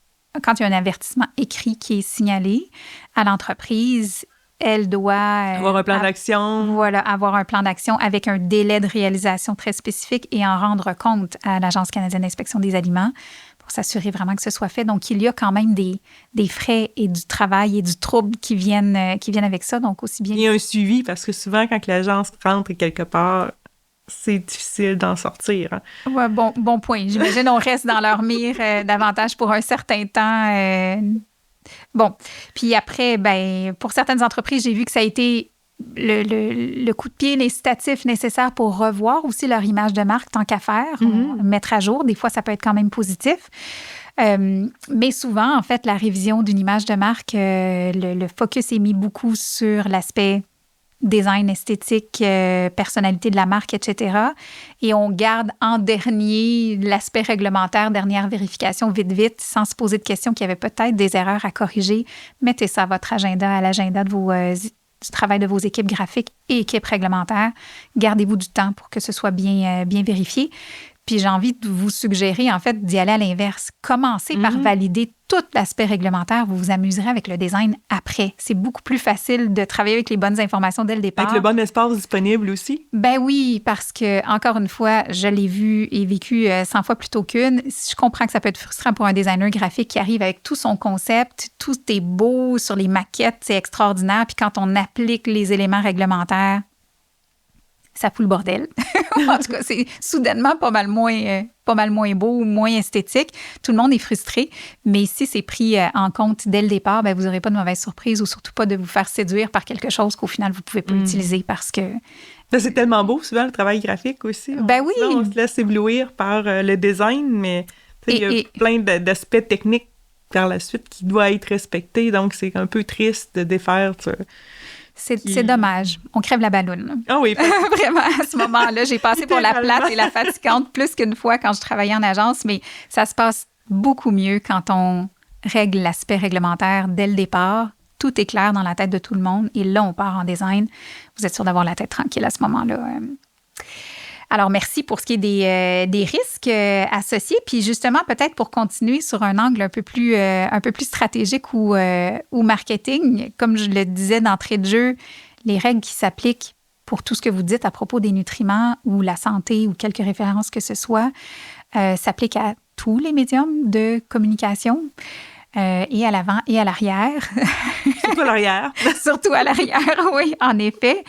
quand il y a un avertissement écrit qui est signalé à l'entreprise, elle doit... avoir un plan d'action. Voilà, avoir un plan d'action avec un délai de réalisation très spécifique et en rendre compte à l'Agence canadienne d'inspection des aliments pour s'assurer vraiment que ce soit fait. Donc, il y a quand même des frais et du travail et du trouble qui viennent avec ça. Donc, aussi bien... Il y a un suivi parce que souvent, quand l'agence rentre quelque part, c'est difficile d'en sortir. Hein. Ouais, bon point. J'imagine on reste dans leur mire davantage pour un certain temps. Bon, puis après, ben, pour certaines entreprises, j'ai vu que ça a été le coup de pied législatif nécessaire pour revoir aussi leur image de marque tant qu'à faire, mettre à jour. Des fois, ça peut être quand même positif. Mais souvent, en fait, la révision d'une image de marque, le focus est mis beaucoup sur l'aspect design, esthétique, personnalité de la marque, etc. Et on garde en dernier l'aspect réglementaire, dernière vérification, vite, sans se poser de questions qu'il y avait peut-être des erreurs à corriger. Mettez ça à votre agenda, à l'agenda de du travail de vos équipes graphiques et équipes réglementaires. Gardez-vous du temps pour que ce soit bien vérifié. Puis j'ai envie de vous suggérer, en fait, d'y aller à l'inverse. Commencez par valider tout l'aspect réglementaire. Vous vous amuserez avec le design après. C'est beaucoup plus facile de travailler avec les bonnes informations dès le départ. Avec le bon espace disponible aussi. Ben oui, parce que, encore une fois, je l'ai vu et vécu 100 fois plutôt qu'une. Je comprends que ça peut être frustrant pour un designer graphique qui arrive avec tout son concept. Tout est beau sur les maquettes, c'est extraordinaire. Puis quand on applique les éléments réglementaires, ça fout le bordel. En tout cas, c'est soudainement pas mal moins beau, moins esthétique. Tout le monde est frustré. Mais si c'est pris en compte dès le départ, ben, vous n'aurez pas de mauvaise surprise ou surtout pas de vous faire séduire par quelque chose qu'au final, vous ne pouvez pas utiliser parce que... Ben, c'est tellement beau, souvent, le travail graphique aussi. Ben oui! On se laisse éblouir par le design, mais il y a plein d'aspects techniques par la suite qui doivent être respectés. Donc, c'est un peu triste de défaire ça. C'est dommage. On crève la balloune. Ah oui. Vraiment, à ce moment-là, j'ai passé pour la plate et la fatigante plus qu'une fois quand je travaillais en agence, mais ça se passe beaucoup mieux quand on règle l'aspect réglementaire dès le départ. Tout est clair dans la tête de tout le monde et là, on part en design. Vous êtes sûr d'avoir la tête tranquille à ce moment-là. Alors, merci pour ce qui est des risques associés. Puis justement, peut-être pour continuer sur un angle un peu plus stratégique ou marketing, comme je le disais d'entrée de jeu, les règles qui s'appliquent pour tout ce que vous dites à propos des nutriments ou la santé ou quelques références que ce soit, s'appliquent à tous les médiums de communication. Et à l'avant et à l'arrière. Surtout à l'arrière. Surtout à l'arrière, oui, en effet.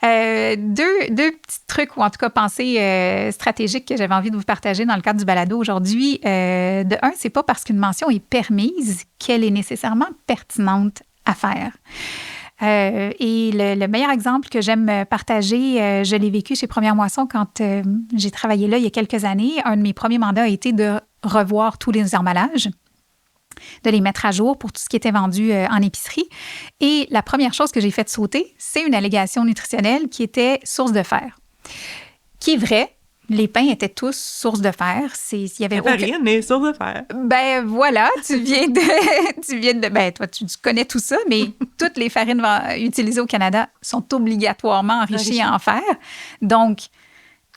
Deux petits trucs, ou en tout cas pensées stratégiques que j'avais envie de vous partager dans le cadre du balado aujourd'hui. De un, c'est pas parce qu'une mention est permise qu'elle est nécessairement pertinente à faire. Et le meilleur exemple que j'aime partager, je l'ai vécu chez Première Moisson quand j'ai travaillé là il y a quelques années. Un de mes premiers mandats a été de revoir tous les emballages, de les mettre à jour pour tout ce qui était vendu en épicerie. Et la première chose que j'ai fait sauter, c'est une allégation nutritionnelle qui était source de fer. Qui est vrai, les pains étaient tous source de fer. Il y avait farine est source de fer. Ben voilà, tu viens de ben toi tu connais tout ça, mais toutes les farines utilisées au Canada sont obligatoirement enrichies en fer. Donc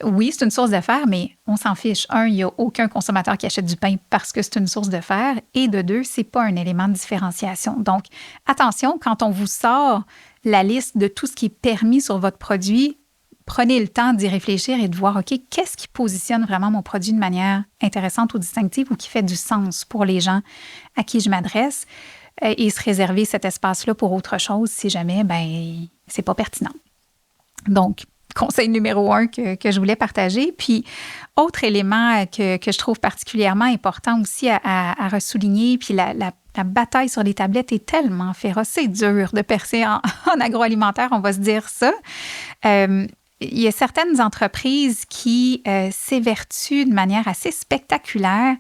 oui, c'est une source de fer, mais on s'en fiche. Un, il n'y a aucun consommateur qui achète du pain parce que c'est une source de fer. Et de deux, c'est pas un élément de différenciation. Donc, attention, quand on vous sort la liste de tout ce qui est permis sur votre produit, prenez le temps d'y réfléchir et de voir, OK, qu'est-ce qui positionne vraiment mon produit de manière intéressante ou distinctive ou qui fait du sens pour les gens à qui je m'adresse et se réserver cet espace-là pour autre chose si jamais, ben c'est pas pertinent. Donc, conseil numéro 1 que je voulais partager. Puis, autre élément que je trouve particulièrement important aussi à ressouligner, puis la bataille sur les tablettes est tellement féroce, c'est dur de percer en agroalimentaire, on va se dire ça. Il y a certaines entreprises qui s'évertuent de manière assez spectaculaire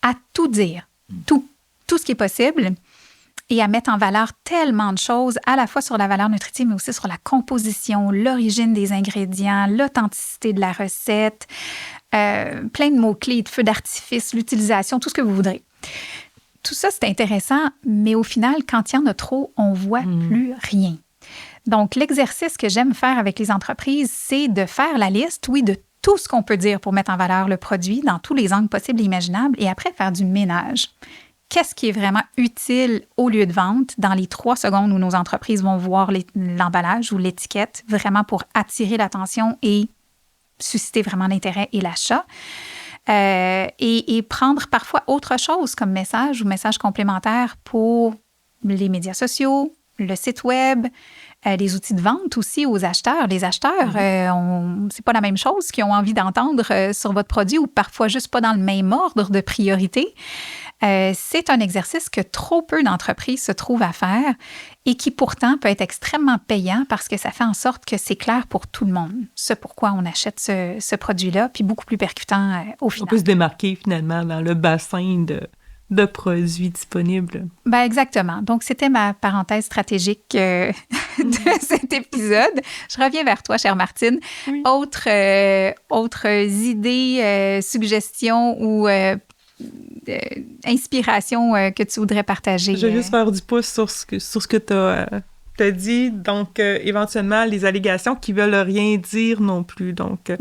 à tout dire tout ce qui est possible et à mettre en valeur tellement de choses, à la fois sur la valeur nutritive, mais aussi sur la composition, l'origine des ingrédients, l'authenticité de la recette, plein de mots-clés, de feux d'artifice, l'utilisation, tout ce que vous voudrez. Tout ça, c'est intéressant, mais au final, quand il y en a trop, on voit plus rien. Donc, l'exercice que j'aime faire avec les entreprises, c'est de faire la liste, oui, de tout ce qu'on peut dire pour mettre en valeur le produit dans tous les angles possibles et imaginables, et après faire du ménage. Qu'est-ce qui est vraiment utile au lieu de vente dans les 3 secondes où nos entreprises vont voir l'emballage ou l'étiquette, vraiment pour attirer l'attention et susciter vraiment l'intérêt et l'achat. Et prendre parfois autre chose comme message ou message complémentaire pour les médias sociaux, le site web, les outils de vente aussi aux acheteurs. Les acheteurs, c'est pas la même chose qu'ils ont envie d'entendre sur votre produit ou parfois juste pas dans le même ordre de priorité. C'est un exercice que trop peu d'entreprises se trouvent à faire et qui pourtant peut être extrêmement payant parce que ça fait en sorte que c'est clair pour tout le monde ce pourquoi on achète ce produit-là, puis beaucoup plus percutant au final. On peut se démarquer finalement dans le bassin de produits disponibles. Ben exactement. Donc, c'était ma parenthèse stratégique de cet épisode. Je reviens vers toi, chère Martine. Oui. Autres idées, suggestions ou inspiration que tu voudrais partager? Je vais juste faire du pouce sur ce que tu as dit. Donc, éventuellement, les allégations qui veulent rien dire non plus. Donc,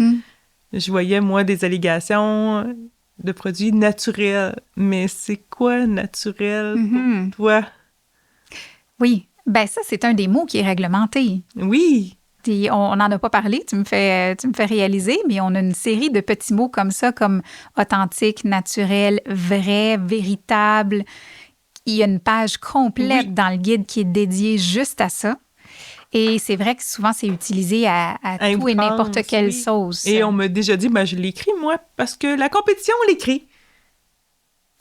je voyais, moi, des allégations de produits naturels. Mais c'est quoi naturel pour toi? Oui. Ben ça, c'est un des mots qui est réglementé. Oui. On n'en a pas parlé, tu me fais réaliser, mais on a une série de petits mots comme ça, comme authentique, naturel, vrai, véritable. Il y a une page complète dans le guide qui est dédiée juste à ça. Et c'est vrai que souvent, c'est utilisé à tout et n'importe quelle sauce. Et on m'a déjà dit, je l'écris, moi, parce que la compétition, on l'écrit.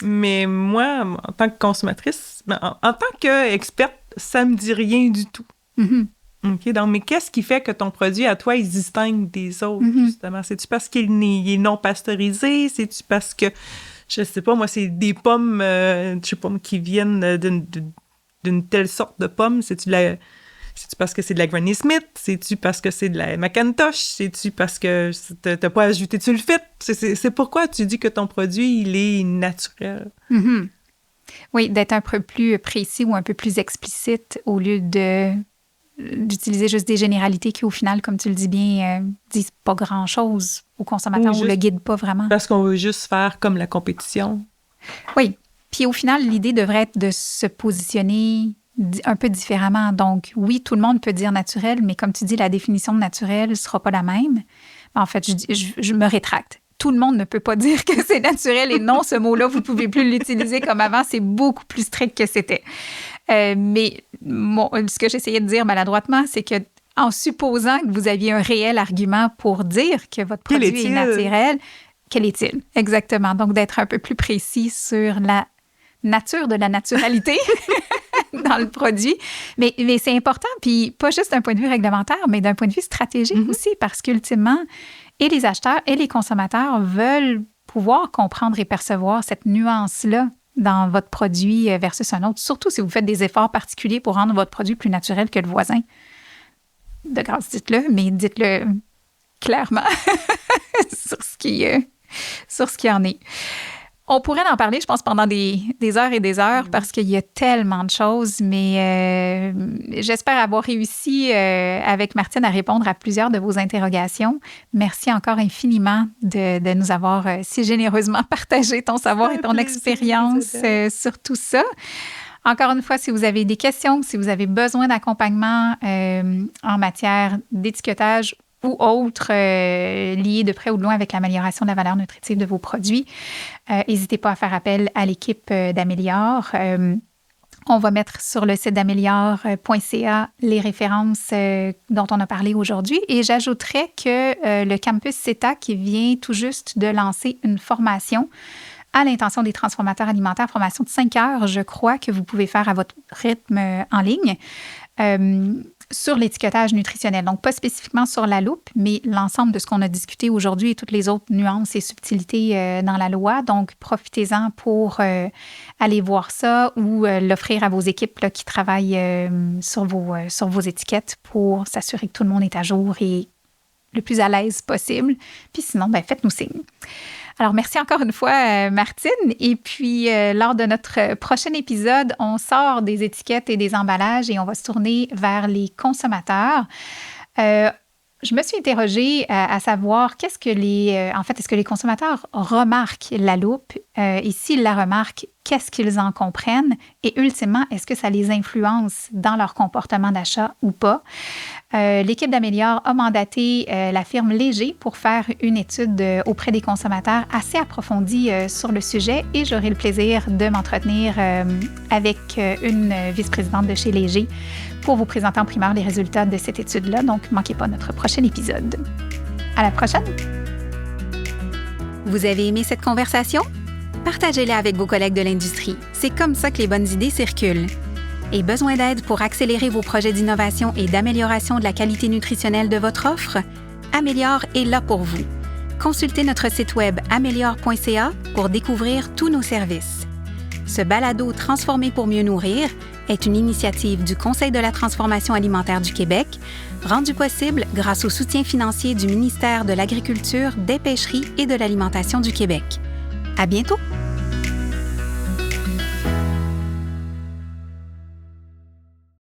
Mais moi, en tant que consommatrice, en tant qu'experte, ça me dit rien du tout. OK, donc, mais qu'est-ce qui fait que ton produit, à toi, il se distingue des autres, justement? C'est-tu parce qu'il est non pasteurisé? C'est-tu parce que, je sais pas, moi, c'est des pommes, qui viennent d'une telle sorte de pomme? C'est-tu parce que c'est de la Granny Smith? C'est-tu parce que c'est de la Macintosh? C'est-tu parce que t'as pas ajouté de sulfite? C'est pourquoi tu dis que ton produit, il est naturel. Oui, d'être un peu plus précis ou un peu plus explicite au lieu d'utiliser juste des généralités qui, au final, comme tu le dis bien, disent pas grand-chose aux consommateurs ou le guident pas vraiment. Parce qu'on veut juste faire comme la compétition. Oui. Puis au final, l'idée devrait être de se positionner un peu différemment. Donc, oui, tout le monde peut dire naturel, mais comme tu dis, la définition de naturel ne sera pas la même. En fait, je me rétracte. Tout le monde ne peut pas dire que c'est naturel et non, ce mot-là, vous ne pouvez plus l'utiliser comme avant. C'est beaucoup plus strict que c'était. Mais ce que j'essayais de dire maladroitement, c'est que en supposant que vous aviez un réel argument pour dire que votre produit est naturel, quel est-il? Exactement. Donc, d'être un peu plus précis sur la nature de la naturalité dans le produit. Mais c'est important, puis pas juste d'un point de vue réglementaire, mais d'un point de vue stratégique aussi, parce qu'ultimement, et les acheteurs et les consommateurs veulent pouvoir comprendre et percevoir cette nuance-là dans votre produit versus un autre, surtout si vous faites des efforts particuliers pour rendre votre produit plus naturel que le voisin. De grâce, dites-le, mais dites-le clairement sur ce qui en est. On pourrait en parler, je pense, pendant des heures et des heures parce qu'il y a tellement de choses, mais j'espère avoir réussi avec Martine à répondre à plusieurs de vos interrogations. Merci encore infiniment de nous avoir si généreusement partagé ton savoir et ton expérience sur tout ça. Encore une fois, si vous avez des questions, si vous avez besoin d'accompagnement en matière d'étiquetage ou autres liés de près ou de loin avec l'amélioration de la valeur nutritive de vos produits, n'hésitez pas à faire appel à l'équipe d'Améliore. On va mettre sur le site d'améliore.ca les références dont on a parlé aujourd'hui. Et j'ajouterais que le campus CETA, qui vient tout juste de lancer une formation à l'intention des transformateurs alimentaires, formation de 5 heures, je crois, que vous pouvez faire à votre rythme en ligne. sur l'étiquetage nutritionnel. Donc, pas spécifiquement sur la loupe, mais l'ensemble de ce qu'on a discuté aujourd'hui et toutes les autres nuances et subtilités dans la loi. Donc, profitez-en pour aller voir ça ou l'offrir à vos équipes là, qui travaillent sur vos étiquettes pour s'assurer que tout le monde est à jour et le plus à l'aise possible. Puis sinon, faites-nous signe. Alors, merci encore une fois, Martine. Et puis, lors de notre prochain épisode, on sort des étiquettes et des emballages et on va se tourner vers les consommateurs. Je me suis interrogée à savoir est-ce que les consommateurs remarquent la loupe? Et s'ils la remarquent, qu'est-ce qu'ils en comprennent? Et ultimement, est-ce que ça les influence dans leur comportement d'achat ou pas? L'équipe d'Améliore a mandaté la firme Léger pour faire une étude auprès des consommateurs assez approfondie sur le sujet et j'aurai le plaisir de m'entretenir avec une vice-présidente de chez Léger pour vous présenter en primeur les résultats de cette étude-là. Donc, ne manquez pas notre prochain épisode. À la prochaine! Vous avez aimé cette conversation? Partagez-la avec vos collègues de l'industrie. C'est comme ça que les bonnes idées circulent. Et besoin d'aide pour accélérer vos projets d'innovation et d'amélioration de la qualité nutritionnelle de votre offre? Améliore est là pour vous. Consultez notre site web améliore.ca pour découvrir tous nos services. Ce balado Transformer pour mieux nourrir est une initiative du Conseil de la transformation alimentaire du Québec, rendue possible grâce au soutien financier du ministère de l'Agriculture, des Pêcheries et de l'Alimentation du Québec. À bientôt!